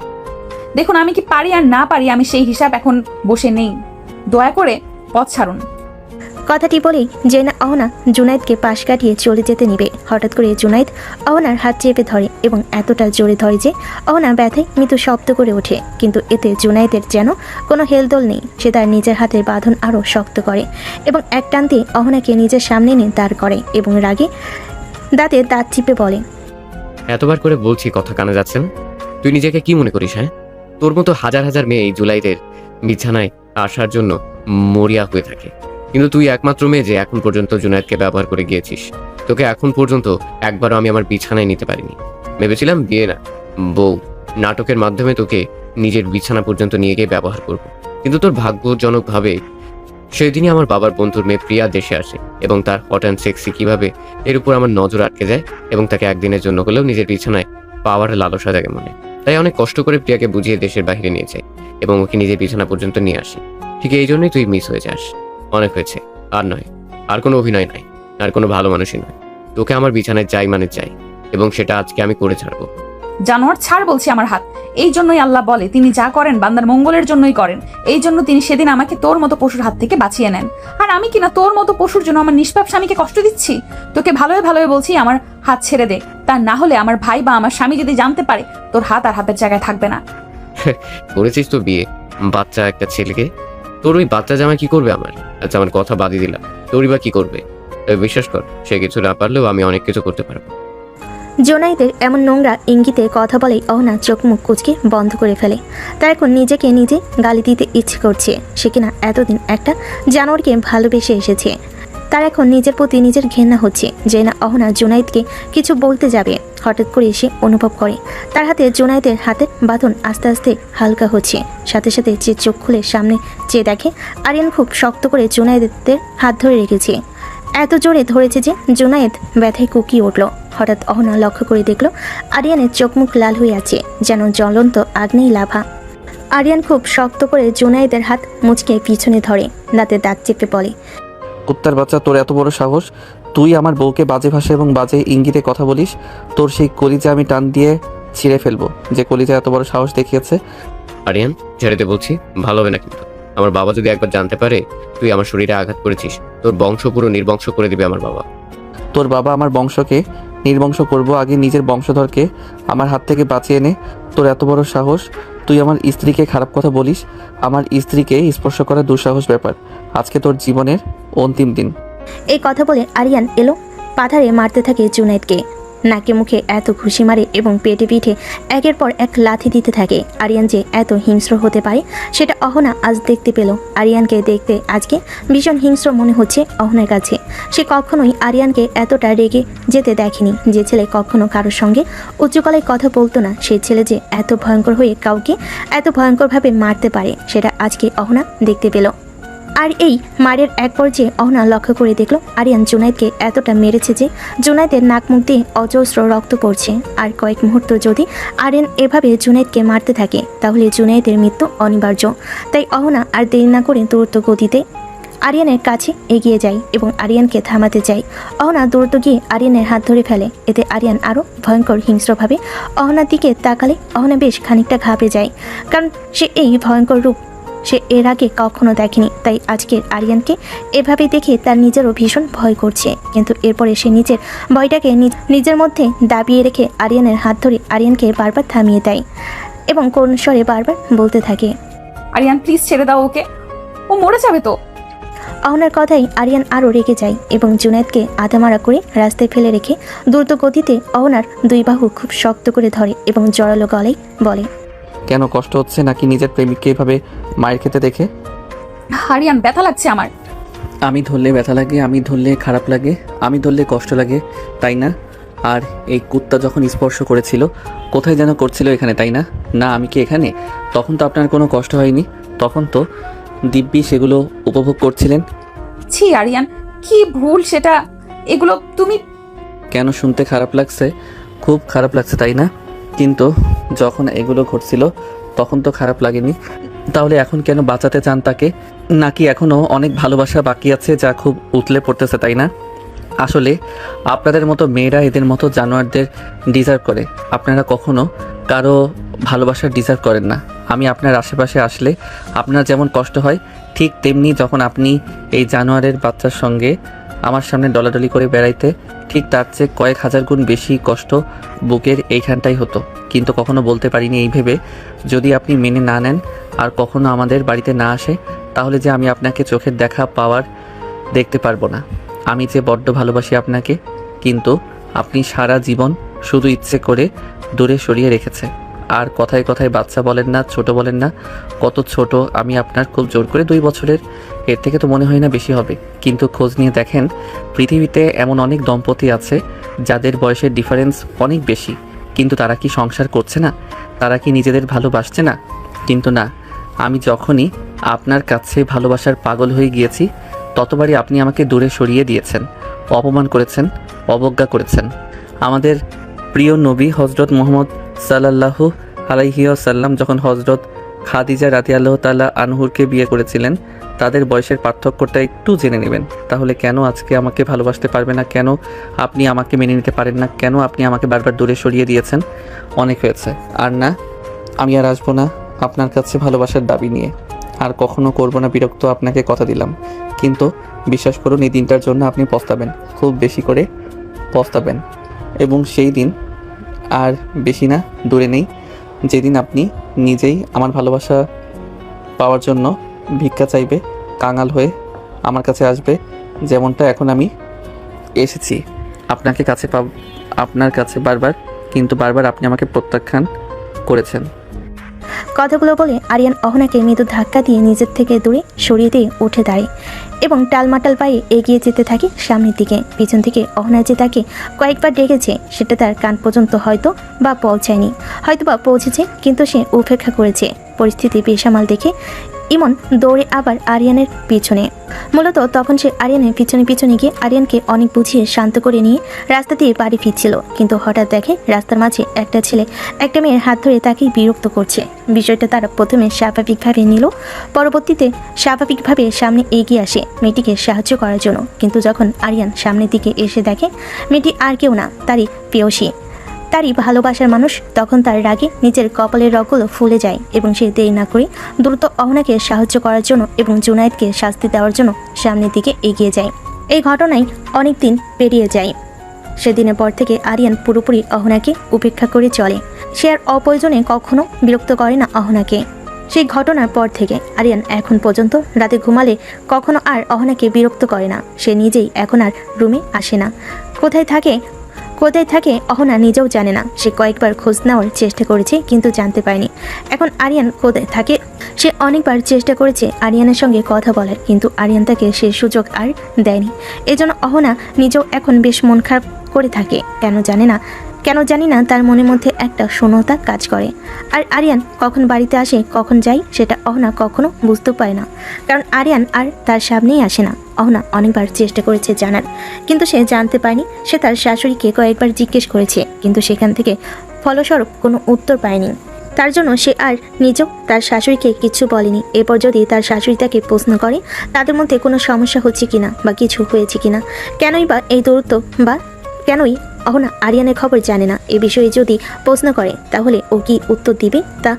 দেখুন, আমি কি পারি আর না পারি আমি সেই হিসাব এখন বসে নেই। দয়া করে পথ ছাড়ুন। কথাটি বলেই জেনা অহনা জুনায়েদকে পাশ কাটিয়ে চলে যেতে নিবে। হঠাৎ করে জুনায়েদ অহনার হাত চেপে ধরে এবং এতটা জোরে ধরে যে অহনা ব্যথায় মৃদু শব্দ করে ওঠে। কিন্তু এতে জুনায়েদের যেন কোনো হেলদোল নেই। সে তার নিজের হাতের বাঁধন আরও শক্ত করে এবং এক টানতে অহনাকে নিজের সামনে এনে দাঁড় করে এবং রাগে দাঁতে দাঁত চিপে বলে, এতবার করে বলছি, কথা কানে যাচ্ছে না? তুই নিজেকে কি মনে করিস? হ্যাঁ, তোর মতো হাজার হাজার মেয়ে এই জুলাইদের বিছানায় আসার জন্য মরিয়া হয়ে থাকে, কিন্তু তুই একমাত্র মেয়ে যে এখন পর্যন্ত জুনায়েদকে ব্যবহার করে গিয়েছিস। তোকে এখন পর্যন্ত একবারও আমি আমার বিছানায় নিতে পারিনি। ভেবেছিলাম বিয়ে না, বউ নাটকের মাধ্যমে তোকে নিজের বিছানা পর্যন্ত নিয়ে গিয়ে ব্যবহার করব। কিন্তু তোর ভাগ্যজনকভাবে সেদিনই আমার বাবার বন্ধুর মেয়ে প্রিয়া দেশে আসে এবং তার হট অ্যান্ড সেক্সি কিভাবে এর উপর আমার নজর আটকে যায় এবং তাকে একদিনের জন্য হলেও নিজের বিছানায় পাওয়ার লালসা থাকে মনে। তাই অনেক কষ্ট করে প্রিয়াকে বুঝিয়ে দেশের বাইরে নিয়ে যাই এবং ওকে নিজের বিছানা পর্যন্ত নিয়ে আসি। ঠিক এই জন্যই তুই মিস হয়ে যাস। অনেক হয়েছে, আর নয়, আর কোনো অভিনয় নয়, আর কোনো ভালো মানুষই নয়। তোকে আমার বিছানায় চাই মানে চাই, এবং সেটা আজকে আমি করে ছাড়বো। জানোয়ার, ছাড় বলছি আমার হাত। এই জন্যই আল্লাহ বলে তিনি যা করেন বান্দার মঙ্গলের জন্যই করেন। এই জন্য তিনি সেদিন আমাকে তোর মতো পশুর হাত থেকে বাঁচিয়ে নেন। আর আমি কিনা তোর মতো পশুর জন্য আমার নিষ্পাপ স্বামীকে কষ্ট দিচ্ছি? তোকে ভালোই ভালোই বলছি আমার হাত ছেড়ে দে। তা না হলে আমার ভাই বা আমার স্বামী যদি জানতে পারে তোর হাত আর হাতের জায়গায় থাকবে না। করেছিস তো বিয়ে, বাচ্চা একটা ছেলেকে। তোর ওই বাচ্চা জামা কি করবে আমার? আচ্ছা, আমার কথা বাদই দিলাম, তোরই বা কি করবে? বিশ্বাস কর, সে কিছু না পারলেও আমি অনেক কিছু করতে পারবো। জোনায়েদের এমন নোংরা ইঙ্গিতে কথা বলেই অহনা চোখ মুখ কুঁচকে বন্ধ করে ফেলে। তার এখন নিজেকে নিজে গালি দিতে ইচ্ছে করছে। সে কিনা এতদিন একটা জানোয়ারকে ভালোবেসে এসেছে। তার এখন নিজের প্রতি নিজের ঘেন্না হচ্ছে। যে না অহনা জোনায়েদকে কিছু বলতে যাবে, হঠাৎ করে এসে অনুভব করে তার হাতে জোনায়েদের হাতের বাঁধন আস্তে আস্তে হালকা হচ্ছে। সাথে সাথে যে চোখ খুলে সামনে চেয়ে দেখে আরিয়ান খুব শক্ত করে জোনায়েদের হাত ধরে রেখেছে। এত জোরে ধরেছে যে জোনায়েদ ব্যথায় কুকিয়ে উঠল। হঠাৎ অহনা লক্ষ্য করে দেখল আরিয়ানের চোখ মুখ লাল হয়ে আছে, যেন জ্বলন্ত আগ্নেয় লাভা। আরিয়ান খুব শক্ত করে জোনায়েদের হাত মুচকে পিছনে ধরে, দাঁতে দাঁত চেপে বলে, কুত্তার বাচ্চা, তোর এত বড় সাহস! তুই আমার বউকে বাজে ভাষা এবং বাজে ইঙ্গিতে কথা বলিস। তোর সেই কলিজা আমি টান দিয়ে ছিঁড়ে ফেলবো, যে কলিজা এত বড় সাহস দেখিয়েছে। আরিয়ান, ছেড়ে দে বলছি, ভালো হবে না কিন্তু। আমার বাবা যদি একবার জানতে পারে তুই আমার শরীরে আঘাত করেছিস, তোর বংশ পুরো নির্বংশ করে দিবে আমার বাবা। তোর বাবা আমার বংশকে নির্বংশ করব, আগে নিজের বংশধরকে আমার হাত থেকে বাঁচিয়ে নে। তোর এত বড় সাহস, তুই আমার স্ত্রীকে খারাপ কথা বলিস। আমার স্ত্রীকে স্পর্শ করা দুঃসাহস ব্যাপার। আজকে তোর জীবনের অন্তিম দিন। এই কথা বলে আরিয়ান এলো পাথারে মারতে থাকে জুনায়েদকে। নাকে মুখে এত ঘুষি মারে এবং পেটে পিঠে একের পর এক লাথি দিতে থাকে। আরিয়ান যে এত হিংস্র হতে পারে সেটা অহনা আজ দেখতে পেল। আরিয়ানকে দেখতে আজকে ভীষণ হিংস্র মনে হচ্ছে অহনার কাছে। সে কখনোই আরিয়ানকে এতটা রেগে যেতে দেখেনি। যে ছেলে কখনো কারোর সঙ্গে উচ্চ গলায় কথা বলতো না, সেই ছেলে যে এত ভয়ঙ্কর হয়ে কাউকে এত ভয়ঙ্করভাবে মারতে পারে সেটা আজকে অহনা দেখতে পেল। আর এই মারের এক পর্যায়ে অহনা লক্ষ্য করে দেখল আরিয়ান জুনায়েদকে এতটা মেরেছে যে জুনায়েদের নাক মুখ দিয়ে অজস্র রক্ত পড়ছে। আর কয়েক মুহূর্ত যদি আরিয়ান এভাবে জুনায়েদকে মারতে থাকে তাহলে জুনায়েদের মৃত্যু অনিবার্য। তাই অহনা আর দেরি না করে দ্রুত গতিতে আরিয়ানের কাছে এগিয়ে যায় এবং আরিয়ানকে থামাতে চায়। অহনা দ্রুত গিয়ে আরিয়ানের হাত ধরে ফেলে। এতে আরিয়ান আরও ভয়ঙ্কর হিংস্রভাবে অহনার দিকে তাকালে অহনা বেশ খানিকটা ঘাবড়ে যায়, কারণ সে এই ভয়ঙ্কর রূপ সে এর আগে কখনো দেখেনি। তাই আজকের আরিয়ানকে এভাবে দেখে তার নিজেরও ভীষণ ভয় করছে। কিন্তু এরপরে সে নিজের ভয়টাকে নিজের মধ্যে দাবিয়ে রেখে আরিয়ানের হাত ধরে আরিয়ানকে বারবার থামিয়ে দেয় এবং কোন স্বরে বারবার বলতে থাকে, আরিয়ান প্লিজ ছেড়ে দাও ওকে, ও মরে যাবে তো। অহনার কথাই আরিয়ান আরও রেগে যায় এবং জুনায়েদকে আধামারা করে রাস্তায় ফেলে রেখে দ্রুত গতিতে অহনার দুই বাহু খুব শক্ত করে ধরে এবং জোরালো গলায় বলে, কেন কষ্ট হচ্ছে নাকি নিজের প্রেমিককে এভাবে মায়ের খেতে দেখে? আরিয়ান, ব্যথা লাগছে আমার। আমি ধরলে ব্যথা লাগে, আমি ধরলে খারাপ লাগে, আমি ধরলে কষ্ট লাগে, তাই না? আর এই কুত্তা যখন স্পর্শ করেছিল কোথায় যেন করছিল, এখানে তাই না? না, আমি কি এখানে? তখন তো আপনার কোনো কষ্ট হয়নি, তখন তো দিব্যি সেগুলো উপভোগ করছিলেন। ছি আরিয়ান, কি ভুল সেটা। এগুলো তুমি কেন শুনতে খারাপ লাগছে? খুব খারাপ লাগছে তাই না? কিন্তু যখন এগুলো ঘটছিল তখন তো খারাপ লাগেনি। তাহলে এখন কেন বাঁচাতে চান তাকে? নাকি এখনও অনেক ভালোবাসা বাকি আছে যা খুব উতলে পড়তেছে তাই না? আসলে আপনাদের মতো মেয়েরা এদের মতো জানোয়ারদের ডিজার্ভ করে। আপনারা কখনো কারো ভালোবাসার ডিজার্ভ করেন না। আমি আপনার আশেপাশে আসলে আপনার যেমন কষ্ট হয়, ঠিক তেমনি যখন আপনি এই জানোয়ারের বাচ্চার সঙ্গে আমার সামনে ডলাডলি করে বেড়াইতে, ঠিক তার চেয়ে কয়েক হাজার গুণ বেশি কষ্ট বুকের এইখানটাই হতো। কিন্তু কখনো বলতে পারিনি এই ভেবে, যদি আপনি মেনে না নেন আর কখনো আমাদের বাড়িতে না আসে, তাহলে যে আমি আপনাকে চোখের দেখা পাওয়ার দেখতে পারবো না। আমি যে বড্ড ভালোবাসি আপনাকে, কিন্তু আপনি সারা জীবন শুধু ইচ্ছে করে দূরে সরিয়ে রেখেছে। আর কথায় কথায় বাচ্চা বলেন না, ছোট বলেন না। কত ছোট আমি আপনার, খুব জোর করে 2 বছরের, এর থেকে তো মনে হয় না বেশি হবে। কিন্তু খোঁজ নিয়ে দেখেন, পৃথিবীতে এমন অনেক দম্পতি আছে যাদের বয়সের ডিফারেন্স অনেক বেশি, কিন্তু তারা কি সংসার করছে না? তারা কি নিজেদের ভালোবাসছে না? কিন্তু না, আমি যখনই আপনার কাছে ভালোবাসার পাগল হয়ে গিয়েছি, ততবারই আপনি আমাকে দূরে সরিয়ে দিয়েছেন, অপমান করেছেন, অবজ্ঞা করেছেন। আমাদের প্রিয় নবী হজরত মুহাম্মদ সাল্লাল্লাহু আলাইহি ওয়াসাল্লাম যখন হজরত খাদিজা রাদিয়াল্লাহু তাআলা আনহুরকে বিয়ে করেছিলেন, তাদের বয়সের পার্থক্যটা একটু জেনে নেবেন। তাহলে কেন আজকে আমাকে ভালোবাসতে পারবে না? কেন আপনি আমাকে মেনে নিতে পারেন না? কেন আপনি আমাকে বারবার দূরে সরিয়ে দিয়েছেন? অনেক হয়েছে। আর না, আমি আর আসবো না আপনার কাছে ভালোবাসার দাবি নিয়ে। আর কখনো করবো না বিরক্ত, আপনাকে কথা দিলাম। কিন্তু বিশ্বাস করুন, এই দিনটার জন্য আপনি পস্তাবেন, খুব বেশি করে পস্তাবেন। এবং সেই দিন আর বেশি না দূরে নেই, যেদিন আপনি নিজেই আমার ভালোবাসা পাওয়ার জন্য ভিক্ষা চাইবে, কাঙাল হয়ে আমার কাছে আসবে, যেমনটা এখন আমি এসেছি আপনাকে কাছে আপনার কাছে বারবার, কিন্তু বারবার আপনি আমাকে প্রত্যাখ্যান করেছেন। কথাগুলো বলে আরিয়ান অহনাকে মৃদু ধাক্কা দিয়ে নিজের থেকে দূরে সরিয়ে দিয়ে উঠে দাঁড়ায় এবং টালমাটাল পায়ে এগিয়ে যেতে থাকে সামনের দিকে। পিছন থেকে অহনা যে তাকে কয়েকবার ডেকেছে সেটা তার কান পর্যন্ত হয়তো বা পৌঁছায়নি, হয়তো বা পৌঁছেছে, কিন্তু সে উপেক্ষা করেছে। পরিস্থিতি বেসামাল দেখে ইমন দৌড়ে আবার আরিয়ানের পিছনে। মূলত তখন সে আরিয়ানের পিছনে পিছনে গিয়ে আরিয়ানকে অনেক বুঝিয়ে শান্ত করে নিয়ে রাস্তা দিয়ে বাড়ি ফিরছিল, কিন্তু হঠাৎ দেখে রাস্তার মাঝে একটা ছেলে একটা মেয়ের হাত ধরে তাকেই বিরক্ত করছে। বিষয়টা তারা প্রথমে স্বাভাবিকভাবে নিল, পরবর্তীতে স্বাভাবিকভাবে সামনে এগিয়ে আসে মেয়েটিকে সাহায্য করার জন্য। কিন্তু যখন আরিয়ান সামনের দিকে এসে দেখে মেয়েটি আর কেউ না, তারই প্রেয়সী, তারই ভালোবাসার মানুষ, তখন তার রাগে নিজের কপালের রগগুলো ফুলে যায় এবং সে দেরি না করে দ্রুত অহনাকে সাহায্য করার জন্য এবং জুনায়েদকে শাস্তি দেওয়ার জন্য সামনের দিকে এগিয়ে যায়। এই ঘটনায় অনেক দিন পেরিয়ে যায়। সেদিনের পর থেকে আরিয়ান পুরোপুরি অহনাকে উপেক্ষা করে চলে। সে আর অপ্রয়োজনে কখনো বিরক্ত করে না অহনাকে। সেই ঘটনার পর থেকে আরিয়ান এখন পর্যন্ত রাতে ঘুমালে কখনো আর অহনাকে বিরক্ত করে না। সে নিজেই এখন আর রুমে আসে না। কোথায় থাকে অহনা নিজেও জানে না। সে কয়েকবার খোঁজ নেওয়ার চেষ্টা করেছে, কিন্তু জানতে পারেনি এখন আরিয়ান কোথায় থাকে। সে অনেকবার চেষ্টা করেছে আরিয়ানের সঙ্গে কথা বলার, কিন্তু আরিয়ান তাকে সে সুযোগ আর দেয়নি। এজন্য অহনা নিজেও এখন বেশ মন খারাপ করে থাকে। কেন জানি না তার মনের মধ্যে একটা শূন্যতা কাজ করে। আর আরিয়ান কখন বাড়িতে আসে, কখন যায়, সেটা অহনা কখনো বুঝতে পারে না, কারণ আরিয়ান আর তার সামনেই আসে না। অহনা অনেকবার চেষ্টা করেছে জানার, কিন্তু সে জানতে পারেনি। সে তার শাশুড়িকে কয়েকবার জিজ্ঞেস করেছে, কিন্তু সেখান থেকে ফলস্বরূপ কোনো উত্তর পায়নি। তার জন্য সে আর নিজেও তার শাশুড়িকে কিছু বলেনি। এরপর যদি তার শাশুড়ি তাকে প্রশ্ন করে তাদের মধ্যে কোনো সমস্যা হচ্ছে কিনা বা কিছু হয়েছে কিনা, কেনই বা এই দূরত্ব, বা কেনই অহনা আরিয়ানের খবর জানে না, এ বিষয়ে যদি প্রশ্ন করে তাহলে ও কি উত্তর দিবে তা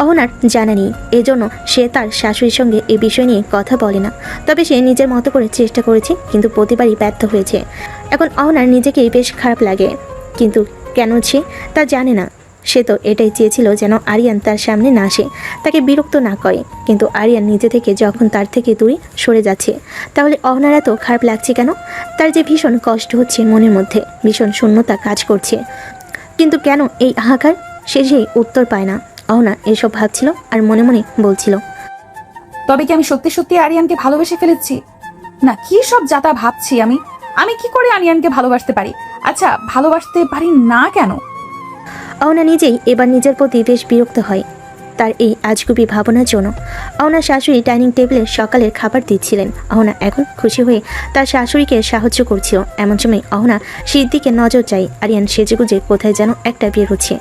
অহনার জানা নেই। এজন্য সে তার শাশুড়ির সঙ্গে এ বিষয় নিয়ে কথা বলে না। তবে সে নিজের মতো করে চেষ্টা করেছে, কিন্তু প্রতিবারই ব্যর্থ হয়েছে। এখন অহনার নিজেকেই বেশ খারাপ লাগে, কিন্তু কেন সে তা জানে না। সে তো এটাই চেয়েছিল যেন আরিয়ান তার সামনে না আসে, তাকে বিরক্ত না করে। কিন্তু আরিয়ান নিজে থেকে যখন তার থেকে দূরে সরে যাচ্ছে, তাহলে অহনার এত খারাপ লাগছে কেন? তার যে ভীষণ কষ্ট হচ্ছে, মনের মধ্যে ভীষণ শূন্যতা কাজ করছে, কিন্তু কেন এই হাহাকার? সে সেই উত্তর পায় না। অহনা এসব ভাবছিল আর মনে মনে বলছিল, তবে কি আমি সত্যি সত্যি আরিয়ানকে ভালোবেসে ফেলেছি? না, কি সব যাতা ভাবছি আমি কি করে আরিয়ানকে ভালোবাসতে পারি? আচ্ছা, ভালোবাসতে পারি না কেন? অহনা নিজেই এবার নিজের প্রতি বেশ বিরক্ত হয়। তার এই আজগুবি ভাবনার জন্য। অহনার শাশুড়ি ডাইনিং টেবিলে সকালের খাবার দিচ্ছিলেন। অহনা এখন খুশি হয়ে তার শাশুড়িকে সাহায্য করছিল। এমন সময় অহনা সেই দিকে নজর যায়। আরিয়ান সেজেগুজে কোথায় যেন একটা বের হচ্ছে।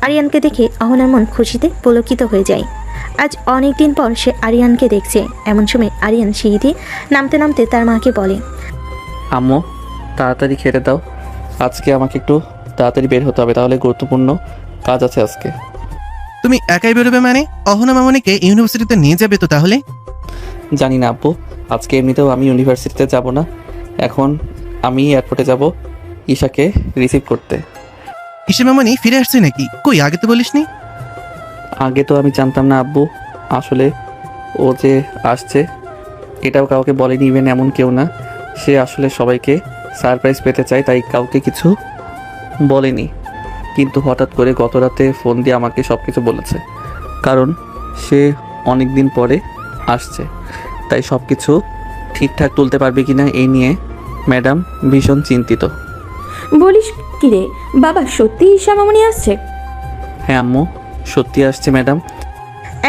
আরিয়ানকে দেখে অহনার মন খুশিতে পুলকিত হয়ে যায়। আজ অনেক দিন পর সে আরিয়ানকে দেখছে। এমন সময় আরিয়ান সিঁড়ি দিয়ে নামতে নামতে তার মাকে বলে, আম্মু তাড়াতাড়ি খেতে দাও, আজকে আমাকে একটু তাড়াতাড়ি বের হতে হবে, তাহলে গুরুত্বপূর্ণ কাজ আছে আজকে। তুমি একাই বেরোবে মানে? অহনা মামনিকে ইউনিভার্সিটিতে নিয়ে যাবে তো তাহলে? জানি না আব্বু, আজকে এমনিতেও আমি ইউনিভার্সিটিতে যাব না, এখন আমি এয়ারপোর্টে যাব ঈশাকে রিসিভ করতে। ঈশা মামনি ফিরে আসছে নাকি? কই, আগে তো বলিসনি। আগে তো আমি জানতাম না আব্বু, আসলে ও যে আসছে এটাও কাউকে বলেনি, ইভেন এমন কেউ না, সে আসলে সবাইকে সারপ্রাইজ পেতে চায় তাই কাউকে কিছু বলেনি। কিন্তু হঠাৎ করে গত রাতে ফোন দিয়ে আমাকে সব কিছু বলেছে, কারণ সে অনেক দিন পরে আসছে, তাই সব কিছু ঠিকঠাক তুলতে পারবে কিনা এই নিয়ে ম্যাডাম ভীষণ চিন্তিত। বলিস কি রে বাবা, সত্যি ঈশা মামনি আসছে? হ্যাঁ আম্মু, সত্যি আসছে ম্যাডাম।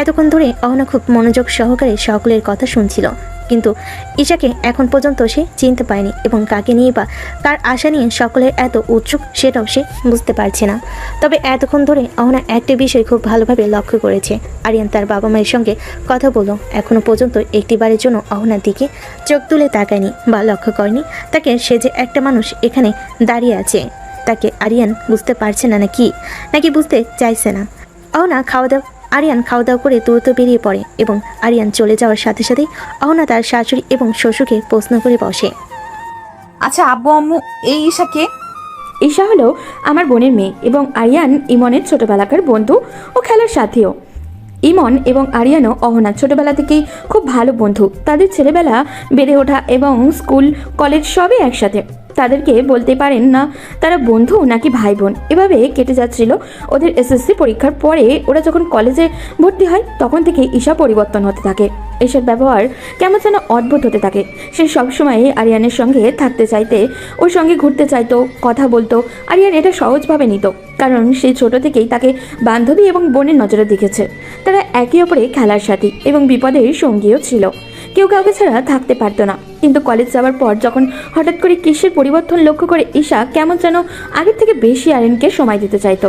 এতক্ষণ ধরে অহনা খুব মনোযোগ সহকারে সকলের কথা শুনছিল, কিন্তু ঈশাকে এখন পর্যন্ত সে চিনতে পারেনি এবং কাকে নিয়ে বা কার আশা নিয়ে সকলের এত উৎসুক সেটাও সে বুঝতে পারছে না। তবে এতক্ষণ ধরে অহনা একটা বিষয় খুব ভালোভাবে লক্ষ্য করেছে। আরিয়ান তার বাবা মায়ের সঙ্গে কথা বলল, এখনো পর্যন্ত একটিবারের জন্য অহনার দিকে চোখ তুলে তাকায়নি বা লক্ষ্য করেনি তাকে। সে যে একটা মানুষ এখানে দাঁড়িয়ে আছে তাকে আরিয়ান বুঝতে পারছে না নাকি বুঝতে চাইছে না। আরিয়ান খাওয়া দাওয়া করে দ্রুত বেরিয়ে পড়ে এবং আরিয়ান চলে যাওয়ার সাথে সাথেই অহনা তার শাশুড়ি এবং শ্বশুরকে প্রশ্ন করে বসে, আচ্ছা আব্বু আম্মু, এই ঈশাকে? ঈশা হলো আমার বোনের মেয়ে এবং আরিয়ান ইমনের ছোটবেলাকার বন্ধু ও খেলার সাথীও। ইমন এবং আরিয়ানও অহনার ছোটবেলা থেকেই খুব ভালো বন্ধু। তাদের ছেলেবেলা বেড়ে ওঠা এবং স্কুল কলেজ সবই একসাথে। তাদেরকে বলতে পারেন না তারা বন্ধু নাকি ভাই বোন। এভাবে কেটে যাচ্ছিল ওদের এসএসসি পরীক্ষার পরে। ওরা যখন কলেজে ভর্তি হয় তখন থেকে ঈশা পরিবর্তন হতে থাকে। ঈশার ব্যবহার কেমন যেন অদ্ভুত হতে থাকে। সে সবসময় আরিয়ানের সঙ্গে থাকতে চাইতে, ওর সঙ্গে ঘুরতে চাইতো, কথা বলতো। আরিয়ান এটা সহজভাবে নিত, কারণ সে ছোট থেকেই তাকে বান্ধবী এবং বোনের নজরে দেখেছে। তারা একে অপরে খেলার সাথী এবং বিপদের সঙ্গীও ছিল। কেউ কাউকে ছাড়া থাকতে পারতো না। কিন্তু কলেজ যাওয়ার পর যখন হঠাৎ করে কিসের পরিবর্তন লক্ষ্য করে ঈশা কেমন যেন আগের থেকে বেশি আরিয়ানকে সময় দিতে চাইতো।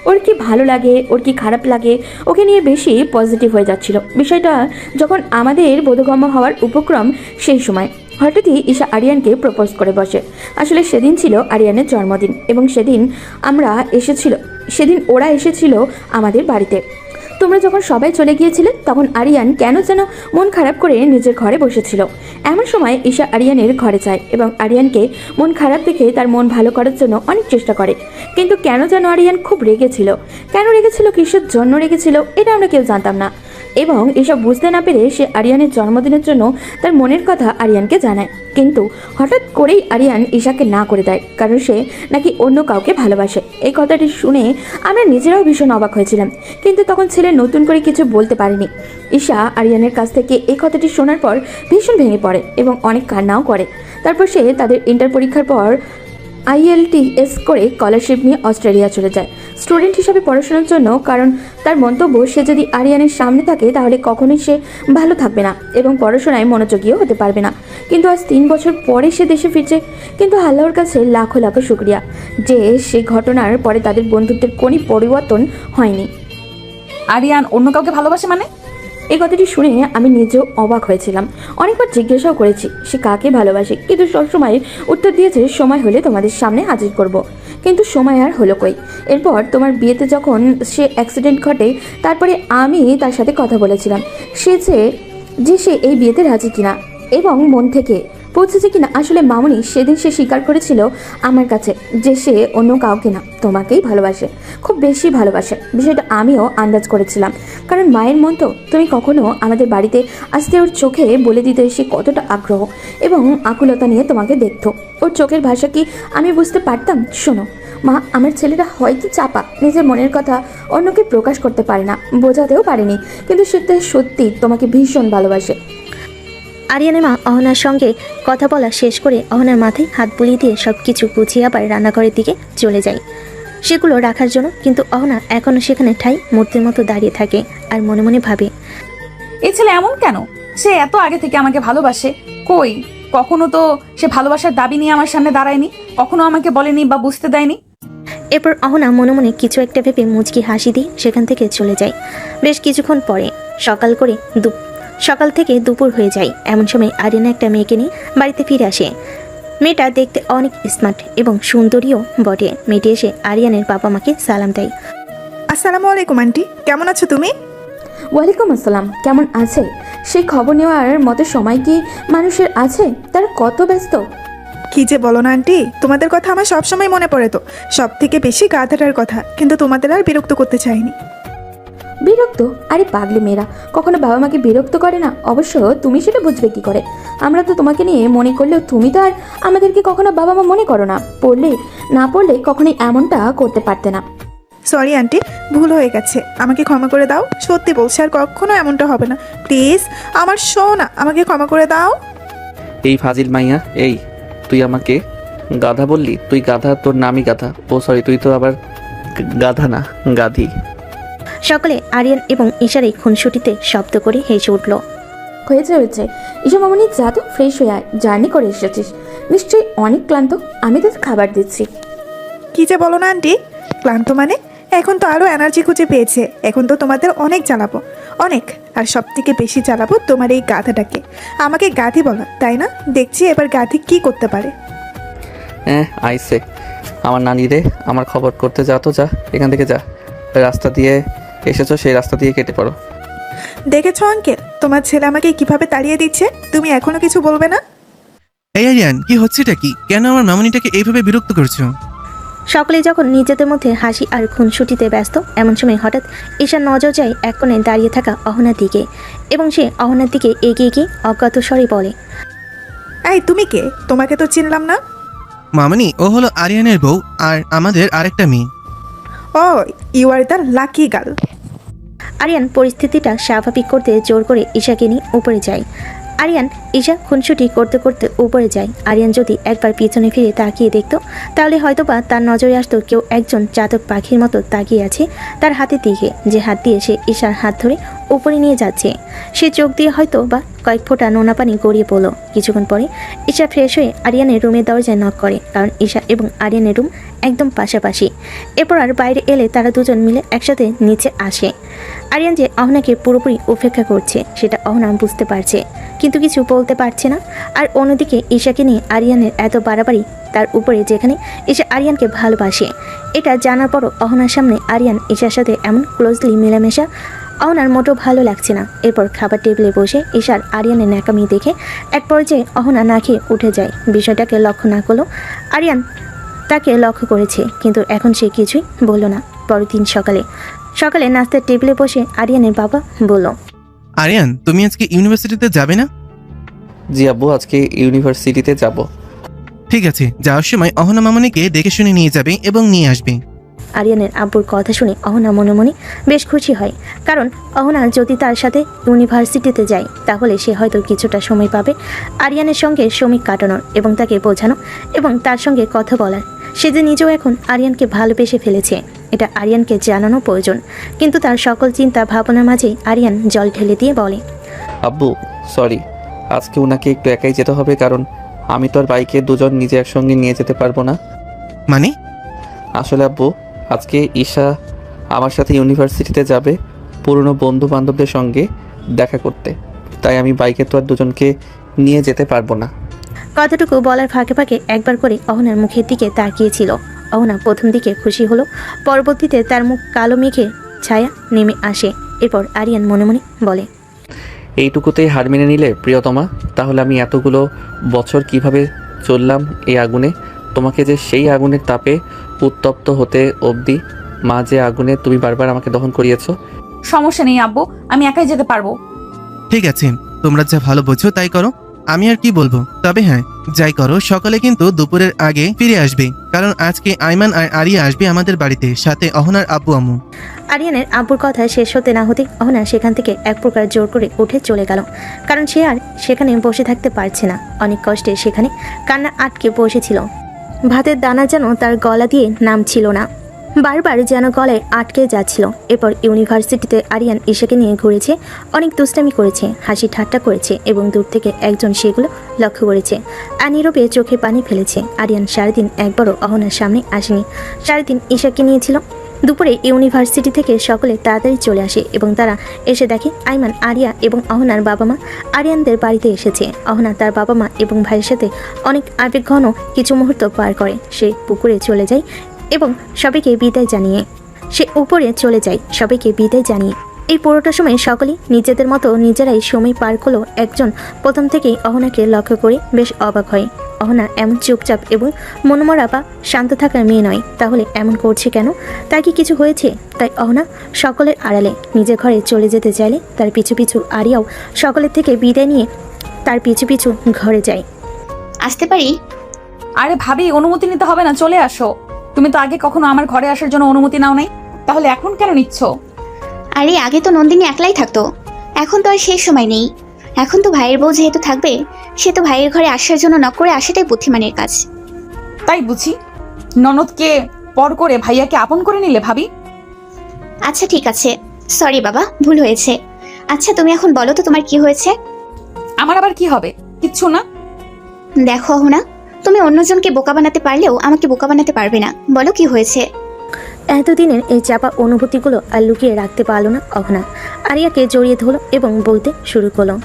ওর কি ভালো লাগে, ওর কি খারাপ লাগে, ওকে নিয়ে বেশি পজিটিভ হয়ে যাচ্ছিল। বিষয়টা যখন আমাদের বোধগম্য হওয়ার উপক্রম, সেই সময় হঠাৎই ঈশা আরিয়ানকে প্রপোজ করে বসে। আসলে সেদিন ছিল আরিয়ানের জন্মদিন এবং সেদিন ওরা এসেছিল আমাদের বাড়িতে। তোমরা যখন সবাই চলে গিয়েছিলে তখন আরিয়ান কেন যেন মন খারাপ করে নিজের ঘরে বসেছিল। এমন সময় ঈশা আরিয়ানের ঘরে যায় এবং আরিয়ানকে মন খারাপ দেখে তার মন ভালো করার জন্য অনেক চেষ্টা করে। কিন্তু কেন যেন আরিয়ান খুব রেগেছিল। কেন রেগেছিল, কিসের জন্য রেগেছিল, এটা আমরা কেউ জানতাম না। এবং এসব বুঝতে না পেরে সে আরিয়ানের জন্মদিনের জন্য তার মনের কথা আরিয়ানকে জানায়। কিন্তু হঠাৎ করেই আরিয়ান ঈশাকে না করে দেয়, কারণ সে নাকি অন্য কাউকে ভালোবাসে। এই কথাটি শুনে আমরা নিজেরাও ভীষণ অবাক হয়েছিলাম, কিন্তু তখন ছেলে নতুন করে কিছু বলতে পারেনি। ঈশা আরিয়ানের কাছ থেকে এই কথাটি শোনার পর ভীষণ ভেঙে পড়ে এবং অনেক কান্নাও করে। তারপর সে তাদের ইন্টার পরীক্ষার পর IELTS করে স্কলারশিপ নিয়ে অস্ট্রেলিয়া চলে যায় স্টুডেন্ট হিসাবে পড়াশোনার জন্য। কারণ তার মন্তব্য, সে যদি আরিয়ানের সামনে থাকে তাহলে কখনোই সে ভালো থাকবে না এবং পড়াশোনায় মনোযোগীও হতে পারবে না। কিন্তু আজ 3 বছর পরে সে দেশে ফিরছে। কিন্তু আল্লাহর কাছে লাখো লাখো শুক্রিয়া যে সেই ঘটনার পরে তাদের বন্ধুত্বের কোনো পরিবর্তন হয়নি। আরিয়ান অন্য কাউকে ভালোবাসে মানে? এই কথাটি শুনে আমি নিজেও অবাক হয়েছিলাম। অনেকবার জিজ্ঞাসাও করেছি সে কাকে ভালোবাসে, কিন্তু সবসময় উত্তর দিয়েছে সময় হলে তোমাদের সামনে হাজির করব। কিন্তু সময় আর হলো কই। এরপর তোমার বিয়েতে যখন সে অ্যাক্সিডেন্ট ঘটে, তারপরে আমি তার সাথে কথা বলেছিলাম সে এই বিয়েতে রাজি কিনা এবং মন থেকে পৌঁছেছে কিনা। আসলে মামুনি সেদিন সে স্বীকার করেছিল আমার কাছে যে সে অন্য কাউকে না, তোমাকেই ভালোবাসে, খুব বেশি ভালোবাসে। বিষয়টা আমিও আন্দাজ করেছিলাম, কারণ মায়ের মন তো। তুমি কখনো আমাদের বাড়িতে আসতে ওর চোখে বলে দিতে সে কতটা আগ্রহ এবং আকুলতা নিয়ে তোমাকে দেখতো। ওর চোখের ভাষা কি আমি বুঝতে পারতাম। শোনো মা, আমার ছেলেরা হয়তো চাপা, নিজের মনের কথা অন্যকে প্রকাশ করতে পারে না, বোঝাতেও পারেনি, কিন্তু সে সত্যি তোমাকে ভীষণ ভালোবাসে। আরিয়ানের মা অহনার সঙ্গে কথা বলা শেষ করে অহনার মাথায় হাত বুলিয়ে দিয়ে সব কিছু গুছিয়ে আবার রান্নাঘরের দিকে চলে যায়। সেগুলো রাখার জন্য, কিন্তু অহনা এখনো সেখানে ঠাই মূর্তির মতো দাঁড়িয়ে থাকে আর মনে মনে ভাবে, এই ছেলে এমন কেন? সে এত আগে থেকে আমাকে ভালোবাসে, কই কখনো তো সে ভালোবাসার দাবি নিয়ে আমার সামনে দাঁড়ায়নি, কখনো আমাকে বলেনি বা বুঝতে দেয়নি। এরপর অহনা মনে মনে কিছু একটা ভেবে মুচকি হাসি দিয়ে সেখান থেকে চলে যায়। বেশ কিছুক্ষণ পরে সকাল থেকে দুপুর হয়ে যায়। এমন সময় আরিয়ানা একটা মেয়েকে নিয়ে বাড়িতে ফিরে আসে। মেয়েটা দেখতে অনেক স্মার্ট এবং সুন্দরীও বটে। মেয়েটি এসে আরিয়ানের বাবা মাকে সালাম দেয়। আসসালামু আলাইকুম আন্টি, কেমন আছো তুমি? ওয়ালাইকুম আসসালাম। কেমন আছে? সেই খবর নেওয়ার মতো সময় কি মানুষের আছে? তারা কত ব্যস্ত। কি যে বলো না আন্টি, তোমাদের কথা আমার সবসময় মনে পড়ে, তো সব থেকে বেশি গাধাটার কথা, কিন্তু তোমাদের আর বিরক্ত করতে চাইনি। বিরক্ত? আরে পাগলি মেয়েরা কখনো বাবা মাকে বিরক্ত করে না। অবশ্য তুমি সেটা বুঝবে কি করে? আমরা তো তোমাকে নিয়ে মনে করলেও তুমি তো আর আমাদেরকে কখনো বাবা মা মনে করো না। পড়লে না পড়লে কখনোই এমনটা করতে পারতে না। সরি আন্টি, ভুল হয়ে গেছে, আমাকে ক্ষমা করে দাও। সত্যি বলছি, আর কখনো এমনটা হবে না। প্লিজ আমার সোনা, আমাকে ক্ষমা করে দাও। এই ফাজিল মাইয়া, এই তুই আমাকে গাধা বললি? তুই গাধা, তোর নামই গাধা। ও সরি, তুই তো আবার গাধা না, গাধি। সকলে আরিয়ান এবং ঈশার এই খুনসুটিতে শব্দ করে হেসে উঠল। হয়েছে হয়েছে, ঈশা মামনি যা তো ফ্রেশ হয়ে আয়, জার্নি করে এসেছিস নিশ্চয়ই অনেক ক্লান্ত। আমি তো খাবার দিচ্ছি। কি যে বলো না আন্টি, ক্লান্ত মানে? এখন তো আরও এনার্জি খুঁজে পেয়েছে। এখন তো তোমাদের অনেক জ্বালাবো, অনেক। আর সব থেকে বেশি জ্বালাবো তোমার এই গাধাটাকে। আমাকে গাধি বলো, তাই না? দেখছি এবার গাধি কি করতে পারে। হ্যাঁ আইসে আমার নানি রে, আমার খবর করতে যা তো, যা এখান থেকে যা। রাস্তা দিয়ে এসেছো, সেই রাস্তা দিয়ে কেটে পড়ো। দেখেছো আঙ্কেল, তোমার ছেলে আমাকে কিভাবে তাড়িয়ে দিচ্ছে? তুমি এখনো কিছু বলবে না? এই আরিয়ান, কি হচ্ছেটা কি? কেন আমার মামনিটাকে এইভাবে বিরক্ত করছো? সকলে যখন নিজেদের মধ্যে হাসি আর খুনসুটিতে ব্যস্ত, এমন সময় হঠাৎ ঈশার নজর যায় এক কোণে দাঁড়িয়ে থাকা অহনার দিকে, এবং সে অহনার দিকে এগিয়ে গিয়ে অজ্ঞাত স্বরে বলে, এই তুমি কে? তোমাকে তো চিনলাম না। মামনি, ও হলো আরিয়ানের বউ আর আমাদের আরেকটা মেয়ে। ও, you are the lucky girl. Aryan পরিস্থিতিটা স্বাভাবিক করতে জোর করে ঈশাকে নিয়ে উপরে যায়। ঈশা খুনসুটি করতে করতে উপরে যায়। আরিয়ান যদি একবার পিছনে ফিরে তাকিয়ে দেখত, তাহলে হয়তোবা তার নজরে আসতো কেউ একজন চাতক পাখির মতো তাকিয়ে আছে তার হাতের দিকে, যে হাত দিয়ে সে ঈশার হাত ধরে উপরে নিয়ে যাচ্ছে। সে চোখ দিয়ে হয়তো বা কয়েক ফোঁটা নোনা পানি গড়িয়ে পড়ল। কিছুক্ষণ পরে ঈশা ফ্রেশ হয়ে আরিয়ানের রুমের দরজায় নক করে, কারণ ঈশা এবং আরিয়ানের রুম একদম পাশাপাশি। এরপর আর বাইরে এলে তারা দুজন মিলে একসাথে নিচে আসে। আরিয়ান যে অহনাকে পুরোপুরি উপেক্ষা করছে সেটা অহনা বুঝতে পারছে, কিন্তু কিছু বলতে পারছে না। আর অন্যদিকে ঈশাকে নিয়ে আরিয়ানের এত বাড়াবাড়ি, তার উপরে যেখানে ঈশা আরিয়ানকে ভালোবাসে। এটা জানার পরও অহনার সামনে আরিয়ান ঈশার সাথে এমন ক্লোজলি মেলামেশা অহনার মোটেও ভালো লাগছে না। এরপর খাবার টেবিলে বসে ঈশার আরিয়ানের ন্যাকামি দেখে এক পর্যায়ে অহনা না খেয়ে উঠে যায়। বিষয়টাকে লক্ষ্য না করলেও আরিয়ান তাকে লক্ষ্য করেছে, কিন্তু এখন সে কিছুই বলল না। পরের দিন সকালে নাস্তার টেবিলে বসে আরিয়ানের বাবা বলল, আরিয়ান, তুমি আজকে ইউনিভার্সিটিতে যাবে না? জি আব্বু, আজকে ইউনিভার্সিটিতে যাব। ঠিক আছে, যাওয়ার সময় অহনা মামনিকে দেখে শুনে নিয়ে যাবে এবং নিয়ে আসবে। আরিয়ানের আব্বুর কথা শুনে অহনা মনে মনে বেশ খুশি হয়, কারণ অহনা যদি তার সাথে ইউনিভার্সিটিতে যায় তাহলে সে হয়তো কিছুটা সময় পাবে আরিয়ানের সঙ্গে সময় কাটানোর এবং তাকে বোঝানো এবং তার সঙ্গে কথা বলার। সে যে নিজেও এখন আরিয়ানকে ভালোবেসে ফেলেছে, এটা আরিয়ানকে জানানো প্রয়োজন। কিন্তু তার সকল চিন্তা ভাবনার মাঝেই আরিয়ান জল ঢেলে দিয়ে বলে, আব্বু সরি, আজকে ওনাকে একটু একাই যেতে হবে, কারণ আমি তো আর বাইকে দুজন নিজে একসঙ্গে নিয়ে যেতে পারবো না। মানে? আসলে আব্বু, আজকে ঈশা আমার সাথে ইউনিভার্সিটিতে যাবে পুরনো বন্ধু বান্ধবদের সঙ্গে দেখা করতে, তাই আমি বাইকে তো আর দুজনকে নিয়ে যেতে পারবো না। কথাটুকু বলার ফাঁকে ফাঁকে একবার করে অহনার মুখের দিকে তাকিয়েছিল। অহনা প্রথম দিকে খুশি হলো, পরবর্তীতে তার মুখ কালো মেঘে ছায়া নেমে আসে। এরপর আরিয়ান মনে মনে বলে, এইটুকুতেই হার মেনে নিলে প্রিয়তমা? তাহলে আমি এতগুলো বছর কিভাবে চললাম এই আগুনে? তোমাকে যে সেই আগুনের তাপে উত্তপ্ত হতে অবধি মা যে আগুনে তুমি বারবার আমাকে দহন করিয়েছো। সমস্যা নেই আব্বু, আমি একাই যেতে পারবো। ঠিক আছে, তোমরা যা ভালো বোঝো তাই করো, আমি আর কি বলবো। তবে হ্যাঁ, যাই করো সকালে কিন্তু দুপুরের আগে ফিরে আসবে, কারণ আজকে আইমান আর আরিয়া আসবে আমাদের বাড়িতে, সাথে অহনার আব্বু আম্মু। আরিয়ানের আব্বুর কথা শেষ হতে না হতে অহনা সেখান থেকে এক প্রকার জোর করে উঠে চলে গেল, কারণ সে আর সেখানে বসে থাকতে পারছে না। অনেক কষ্টে সেখানে কান্না আটকে বসেছিল। ভাতের দানা যেন তার গলা দিয়ে নামছিল না। বারবার যেন গলায় আটকে যাচ্ছিল। এরপর ইউনিভার্সিটিতে আরিয়ান ঈশাকে নিয়ে ঘুরেছে, অনেক দুষ্টামি করেছে, হাসি ঠাট্টা করেছে এবং দূর থেকে একজন সেগুলো লক্ষ্য করেছে আর নীরবে চোখে পানি ফেলেছে। আরিয়ান সারাদিন একবারও অহনার সামনে আসেনি, সারাদিন ঈশাকে নিয়েছিল। দুপুরে ইউনিভার্সিটি থেকে সকলে তাড়াতাড়ি চলে আসে এবং তারা এসে দেখে আইমান, আরিয়া এবং অহনার বাবা মা আরিয়ানদের বাড়িতে এসেছে। অহনা তার বাবা মা এবং ভাইয়ের সাথে অনেক আবেগঘন কিছু মুহূর্ত পার করে। সে পুকুরে চলে যায় এবং সবাইকে বিদায় জানিয়ে এই পুরোটা সময় সকলেই নিজেদের মতো নিজেরাই সময় পার করলো। একজন প্রথম থেকেই অহনাকে লক্ষ্য করে বেশ অবাক হয়। অহনা এমন চুপচাপ এবং মনমরা বা শান্ত থাকার মেয়ে নয়, তাহলে এমন করছে কেন? তার কি কিছু হয়েছে? তাই অহনা সকলের আড়ালে নিজের ঘরে চলে যেতে চাইলে তার পিছু পিছু আরিয়াও সকলের থেকে বিদায় নিয়ে তার পিছু পিছু ঘরে যায়। আসতে পারি? আরে ভাবি, অনুমতি নিতে হবে না, চলে আসো। তুমি তো আগে কখনো আমার ঘরে আসার জন্য অনুমতি নাও নাই, তাহলে এখন কেন নিচ্ছ? আরে আগে তো নন্দিনী একলাই থাকতো, এখন তো আর সেই সময় নেই। এখন তো ভাইয়ের বউ যেহেতু থাকবে, সে তো ভাইয়ের ঘরে আসার জন্য নক করে আসাটাই বুদ্ধিমানের কাজ। তাই বুঝি ননদকে পর করে ভাইয়াকে আপন করে নিলে ভাবি? আচ্ছা ঠিক আছে, সরি বাবা, ভুল হয়েছে। আচ্ছা তুমি এখন বলো তো তোমার কি হয়েছে? আমার আবার কি হবে? কিচ্ছু না। দেখো অহনা, তুমি অন্যজনকে বোকা বানাতে পারলেও আমাকে বোকা বানাতে পারবে না। বলো কি হয়েছে? এতদিনের এই চাপা অনুভূতিগুলো আর লুকিয়ে রাখতে পারলো না অহনা। আরিয়াকে জড়িয়ে ধরলো এবং বলতে শুরু করলো।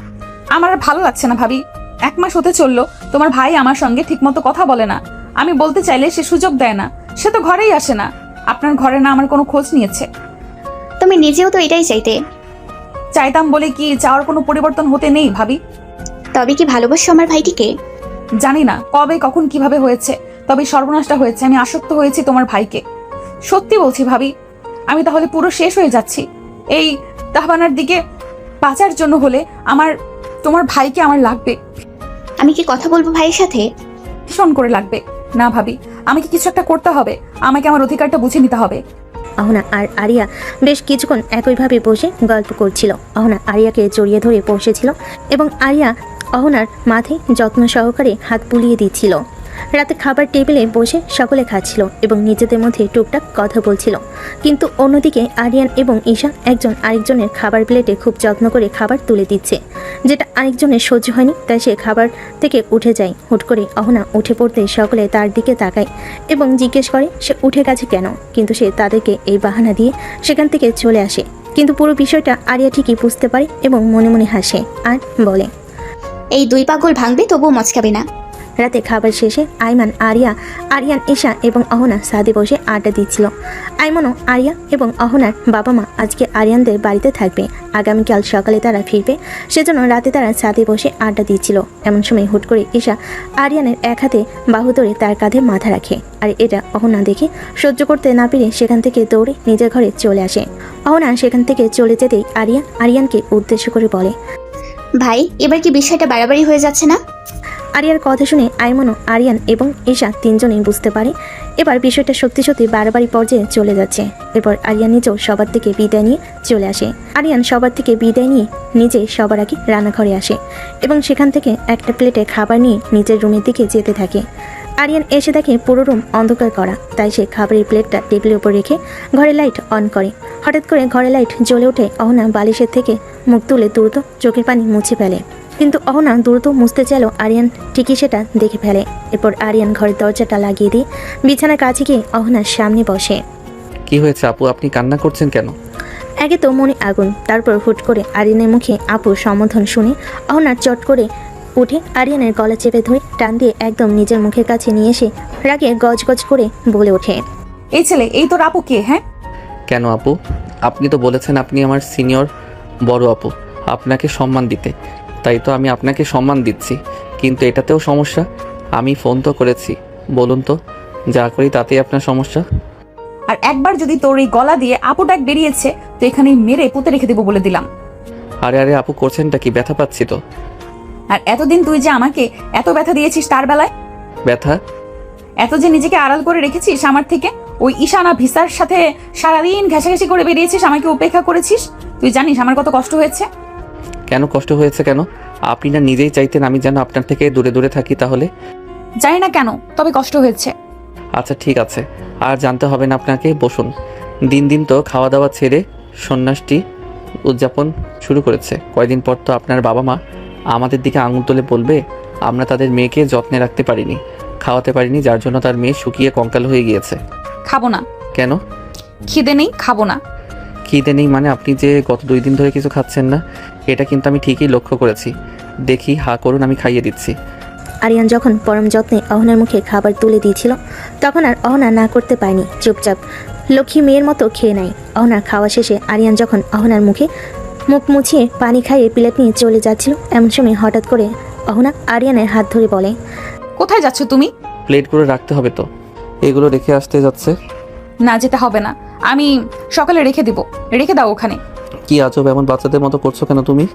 আমার আর ভালো লাগছে না ভাবি। 1 মাস হতে চললো তোমার ভাই আমার সঙ্গে ঠিকমতো কথা বলে না। আমি বলতে চাইলে সে সুযোগ দেয় না, সে তো ঘরেই আসে না। আপনার ঘরে না আমার কোনো খোঁজ নিয়েছে। তুমি নিজেও তো এটাই চাইতে। চাইতাম বলে কি চাওয়ার কোনো পরিবর্তন হতে নেই ভাবি? তবে কি ভালোবাসো আমার ভাইটিকে? জানি না কবে কখন কিভাবে হয়েছে, তবে সর্বনাশটা হয়েছে। আমি আসক্ত হয়েছি তোমার ভাইকে, সত্যি বলছি ভাবি। আমি তাহলে পুরো শেষ হয়ে যাচ্ছি। এই তাহবানার দিকে বাঁচার জন্য হলে তোমার ভাইকে আমার লাগবে। আমি কি কথা বলবো ভাইয়ের সাথে? ভীষণ করে লাগবে। না ভাবি, আমাকে কিছু একটা করতে হবে। আমাকে আমার অধিকারটা বুঝে নিতে হবে। অহনা আর আরিয়া বেশ কিছুক্ষণ একইভাবে বসে গল্প করছিল। অহনা আরিয়াকে জড়িয়ে ধরে বসেছিল এবং আরিয়া অহনার মাথায় যত্ন সহকারে হাত বুলিয়ে দিচ্ছিল। রাতে খাবার টেবিলে বসে সকলে খাচ্ছিল এবং নিজেদের মধ্যে টুকটাক কথা বলছিল। কিন্তু অন্যদিকে আরিয়ান এবং ঈশা একজন আরেকজনের খাবার প্লেটে খুব যত্ন করে খাবার তুলে দিচ্ছে, যেটা আরেকজনের সহ্য হয়নি। তাই সে খাবার থেকে উঠে যায়। হুট করে অহনা উঠে পড়তে সকলে তার দিকে তাকায় এবং জিজ্ঞেস করে সে উঠে গেছে কেন। কিন্তু সে তাদেরকে এই বাহানা দিয়ে সেখান থেকে চলে আসে। কিন্তু পুরো বিষয়টা আরিয়া ঠিকই বুঝতে পারে এবং মনে মনে হাসে আর বলে, এই 2 পাগল ভাঙবে তবুও মচকাবে না। রাতে খাবার শেষে আরিয়ান, ঈশা এবং অহনা ছাদে বসে আড্ডা দিচ্ছিল। আইমনও আরিয়া এবং অহনার বাবা মা আজকে আরিয়ানদের বাড়িতে থাকবে। আগামীকাল সকালে তারা ফিরবে, সেজন্য রাতে তারা ছাদে বসে আড্ডা দিচ্ছিল। এমন সময় হুট করে ঈশা আরিয়ানের এক হাতে বাহু ধরে তার কাঁধে মাথা রাখে। আর এটা অহনা দেখে সহ্য করতে না পেরে সেখান থেকে দৌড়ে নিজের ঘরে চলে আসে। অহনা সেখান থেকে চলে যেতেই আরিয়ানকে উদ্দেশ্য করে বলে, ভাই এবার কি বিষয়টা বাড়াবাড়ি হয়ে যাচ্ছে না? আরিয়ার কথা শুনে আইমনও, আরিয়ান এবং ঈশা তিনজনেই বুঝতে পারে এবার বিষয়টা সত্যি সত্যি বাড়াবাড়ি পর্যায়ে চলে যাচ্ছে। এরপর আরিয়ান নিজেও সবার থেকে বিদায় নিয়ে চলে আসে। আরিয়ান সবার থেকে বিদায় নিয়ে নিজে সবার আগে রান্নাঘরে আসে এবং সেখান থেকে একটা প্লেটে খাবার নিয়ে নিজের রুমের দিকে যেতে থাকে। আরিয়ান এসে দেখে পুরো রুম অন্ধকার করা, তাই সে খাবারের প্লেটটা টেবিলের উপর রেখে ঘরের লাইট অন করে। হঠাৎ করে ঘরের লাইট জ্বলে ওঠে। অহনা বালিশের থেকে মুখ তুলে দ্রুত চোখের পানি মুছে ফেলে, কিন্তু অহনা দ্রুত মুছতে চাইলেও আরিয়ান ঠিকই সেটা দেখে ফেলে। এরপর আরিয়ান ঘরের দরজাটা লাগিয়ে দিয়ে বিছানার কাছে গিয়ে অহনার সামনে বসে। কি হয়েছে আপু, আপনি কান্না করছেন কেন? আগে তো মনে আগুন, তারপর হুট করে আরিয়ানের মুখে আপুর সম্বোধন শুনে অহনার চট করে উঠে আরিয়ানের গলা চেপে ধরে টান দিয়ে একদম নিজের মুখের কাছে নিয়ে এসে রাগে গজগজ করে বলে ওঠে, এই ছেলে, এই তোর আপু কে? হ্যাঁ কেন আপু? আপনি তো বলেছেন আপনি আমার সিনিয়র বড় আপু, আপনাকে সম্মান দিতে, তাই তো আমি আপনাকে সম্মান দিচ্ছি। কিন্তু এটাতেও সমস্যা? আমি ফোন তো করেছি, বলুন তো যা করি তাতেই আপনার সমস্যা? আর একবার যদি তোর এই গলা দিয়ে আপু ডাক বেরিয়েছে তো এখানে মেরে পুঁতে রেখে দেবো বলে দিলাম। আরে আরে আপু করছেনটা কি? ব্যথা পাচ্ছি তো। আর এতদিন তুই যে আমাকে এত ব্যথা দিয়েছিস তার বেলায়? ব্যথা? এত যে নিজেকে আড়াল করে রেখেছিস আমার থেকে, ওই ঈশানা ভিসার সাথে সারাদিন ঘেঁষাঘেঁষি করে বেরিয়েছিস, আমাকে উপেক্ষা করেছিস। তুই জানিস আমার কত কষ্ট হয়েছে? কেন কষ্ট হয়েছে কেন? আপনি না নিজেই চাইতেন আমি যেন আপনার থেকে দূরে দূরে থাকি? তাহলে জানি না কেন, তবে কষ্ট হয়েছে। আচ্ছা ঠিক আছে, আর জানতে হবে না আপনাকে, বসুন। দিন দিন তো খাওয়া দাওয়া ছেড়ে সন্ন্যাসটি উদযাপন শুরু করেছে। কয়দিন পর তো আপনার বাবা মা আমাদের দিকে আঙুল তুলে বলবে আমরা তাদের মেয়েকে যত্নে রাখতে পারিনি, খাওয়াতে পারিনি, যার জন্য তার মেয়ে শুকিয়ে কঙ্কাল হয়ে গিয়েছে। খাবো না। কেন? খিদে নেই, খাবো না। খিদে নেই মানে? আপনি যে গত 2 দিন ধরে কিছু খাচ্ছেন না, এটা কিন্তু আমি ঠিকই লক্ষ্য করেছি। দেখি, হা করুন, আমি খাইয়ে দিচ্ছি। আরিয়ান যখন পরম যত্নে অহনার মুখে খাবার তুলে দিয়েছিল তখন আর অহনা না করতে পারেনি, চুপচাপ লক্ষ্মী মেয়ের মতো খেয়ে নেয়। অহনার খাওয়া শেষে আরিয়ান যখন অহনার মুখে মুখ মুছিয়ে পানি খাইয়ে প্লেট নিয়ে চলে যাচ্ছিল, এমন সময় হঠাৎ করে অহনা আরিয়ানের হাত ধরে বলে, কোথায় যাচ্ছ তুমি? প্লেটগুলো রাখতে হবে তো, এগুলো রেখে আসতে যাচ্ছে। না, যেতে হবে না, আমি সকালে রেখে দিব। রেখে দাও ওখানে। কি আজব, এমন বাচ্চাদের মতো করছো কেন তুমি?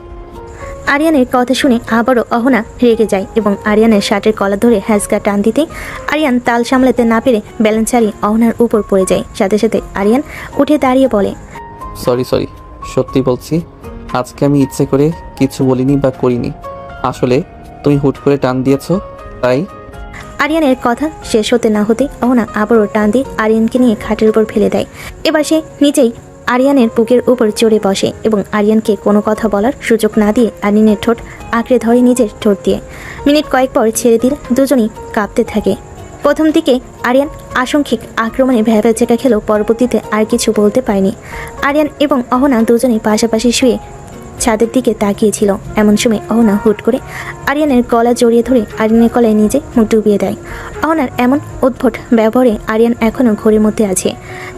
আরিয়ানের কথা শুনে আবারও অহনা রেগে যায় এবং আরিয়ানের শার্টের কলার ধরে হ্যাঁচকা টান দিতে আরিয়ান তাল সামলাতে না পেরে ব্যালেন্স হারিয়ে অহনার উপর পড়ে যায়। সাথে সাথে আরিয়ান উঠে দাঁড়িয়ে বলে, সরি, সত্যি বলছি, আজকে আমি ইচ্ছে করে কিছু বলিনি বা করিনি। আসলে তুমি হুট করে টান দিয়েছো তাই। আরিয়ানের কথা শেষ হতে না হতে অহনা আবারও টান দিয়ে আরিয়ানকে নিয়ে খাটের উপর ফেলে দেয়। এবার সে নিজেই আরিয়ানের বুকের উপর চড়ে বসে এবং আরিয়ানকে কোনো কথা বলার সুযোগ না দিয়ে আরিয়ানের ঠোঁট আঁকড়ে ধরে নিজের ঠোঁট দিয়ে। মিনিট কয়েক পর ছেড়ে দিলে দুজনেই কাঁপতে থাকে। প্রথম দিকে আরিয়ান আংশিক আক্রমণে ভ্যাবাচেকা খেলেও পরবর্তীতে আর কিছু বলতে পারেনি। আরিয়ান এবং অহনা দুজনেই পাশাপাশি শুয়ে ছাদের দিকে তাকিয়েছিল। এমন সময় অহনা হুট করে আরিয়ানের গলা জড়িয়ে ধরে আরিয়ানের গলায় নিজে মুখ ডুবিয়ে দেয়। অহনার এমন উদ্ভট ব্যবহারে আরিয়ান এখনও ঘোরের মধ্যে আছে,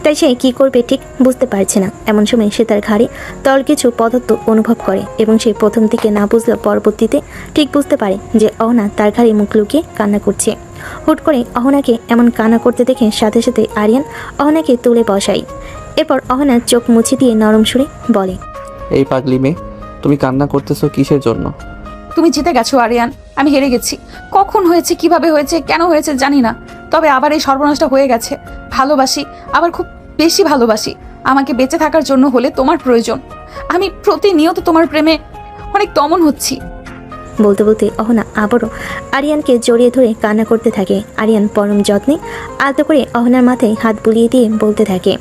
তাই সে কী করবে ঠিক বুঝতে পারছে না। এমন সময় সে তার ঘাড়ে তরল কিছু পদার্থ অনুভব করে এবং সে প্রথম দিকে না বুঝলেও পরবর্তীতে ঠিক বুঝতে পারে যে অহনা তার ঘাড়ে মুখ লুকিয়ে কান্না করছে। হুট করে অহনাকে এমন কান্না করতে দেখে সাথে সাথে আরিয়ান অহনাকে তুলে বসায়। এরপর অহনার চোখ মুছে দিয়ে নরম সুরে বলে, এই পাগলি মেয়ে, তুমি কান্না করতেছো কিসের জন্য? তুমি জিতে গেছো আরিয়ান, আমি হেরে গেছি। কখন হয়েছে, কিভাবে হয়েছে, কেন হয়েছে জানি না, তবে আবার এই সর্বনাশটা হয়ে গেছে। ভালোবাসি, আবার খুব বেশি ভালোবাসি। আমাকে বেঁচে থাকার জন্য হলে তোমার প্রয়োজন। আমি প্রতিনিয়ত তোমার প্রেমে অনেক দমন হচ্ছি। বলতে বলতে অহনা আবারও আরিয়ানকে জড়িয়ে ধরে কান্না করতে থাকে। আরিয়ান পরম যত্নে আলতো করে অহনার মাথায় হাত বুলিয়ে দিয়ে বলতে থাকে,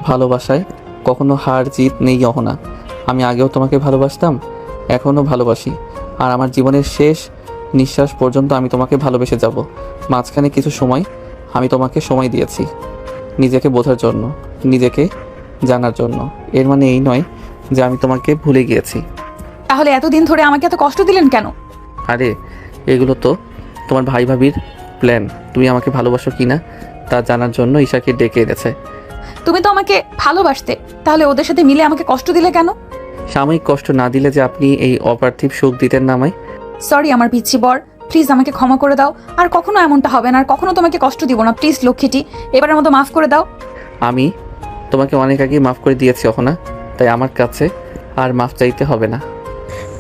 ভালোবাসায় কখনো হার জিত নেই অহনা। আমি আগেও তোমাকে ভালোবাসতাম, এখনও ভালোবাসি, আর আমার জীবনের শেষ নিঃশ্বাস পর্যন্ত আমি তোমাকে ভালোবেসে যাব। মাঝখানে কিছু সময় আমি তোমাকে সময় দিয়েছি নিজেকে বোঝার জন্য, নিজেকে জানার জন্য। এর মানে এই নয় যে আমি তোমাকে ভুলে গিয়েছি। তাহলে এতদিন ধরে আমাকে এত কষ্ট দিলেন কেন? আরে এগুলো তো তোমার ভাই ভাবির প্ল্যান। তুমি আমাকে ভালোবাসো কি না তা জানার জন্য ঈশাকে ডেকে এনেছে। তুমি তো আমাকে ভালোবাসতে, তাহলে ওদের সাথে মিলে আমাকে কষ্ট দিলে কেন? সাময়িক কষ্ট না দিলে যে আপনি এই অপার্থিব সুখ দিতেন না আমায়। সরি আমার পিচ্ছি বর, প্লিজ আমাকে ক্ষমা করে দাও। আর কখনো এমনটা হবে না, আর কখনো তোমাকে কষ্ট দিব না। প্লিজ লক্ষ্মীটি, এবারের মতো মাফ করে দাও। আমি তোমাকে অনেক আগে মাফ করে দিয়েছি অহনা, তাই আমার কাছে আর মাফ চাইতে হবে না।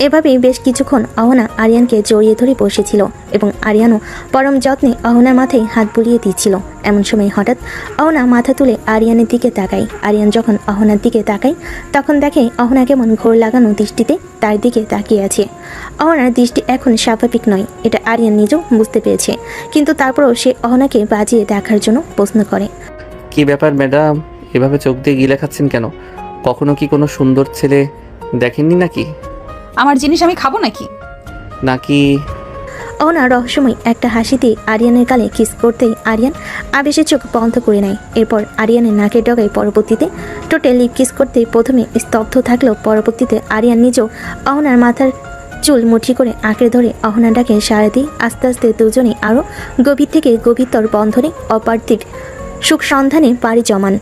এভাবেই বেশ কিছুক্ষণ অহনা আরিয়ানকে জড়িয়ে ধরে বসেছিল এবং আরিয়ানও পরম যত্নে অহনার মাথায় হাত বুলিয়ে দিচ্ছিল। এমন সময় হঠাৎ অহনা মাথা তুলে আরিয়ানের দিকে তাকায়। আরিয়ান যখন অহনার দিকে তাকায় তখন দেখে অহনা কেমন ঘোর লাগানো দৃষ্টিতে তার দিকে তাকিয়ে আছে। অহনার দৃষ্টি এখন স্বাভাবিক নয়, এটা আরিয়ান নিজেও বুঝতে পেরেছে, কিন্তু তারপরেও সে অহনাকে বাজিয়ে দেখার জন্য প্রশ্ন করে, কি ব্যাপার ম্যাডাম, এভাবে চোখ দিয়ে গিলে খাচ্ছেন কেন? কখনো কি কোনো সুন্দর ছেলে দেখেননি নাকি? আমার জিনিস আমি খাবো নাকি? অহনা রহস্যময় একটা হাসি দিয়ে আরিয়ানের গালে কিস করতেই আরিয়ান আবেশে চোখ বন্ধ করে নেয়। এরপর আরিয়ানের নাকের ডগায় পরবর্তীতে টোটে লিপ কিস করতে প্রথমে স্তব্ধ থাকলেও পরবর্তীতে আরিয়ান নিজেও অহনার মাথার চুল মুঠি করে আঁকড়ে ধরে অহনার ডাকে সাড়া দিয়ে আস্তে আস্তে দুজনেই আরও গভীর থেকে গভীরতর বন্ধনে অপার্থিব সুখ সন্ধানে পাড়ি জমান।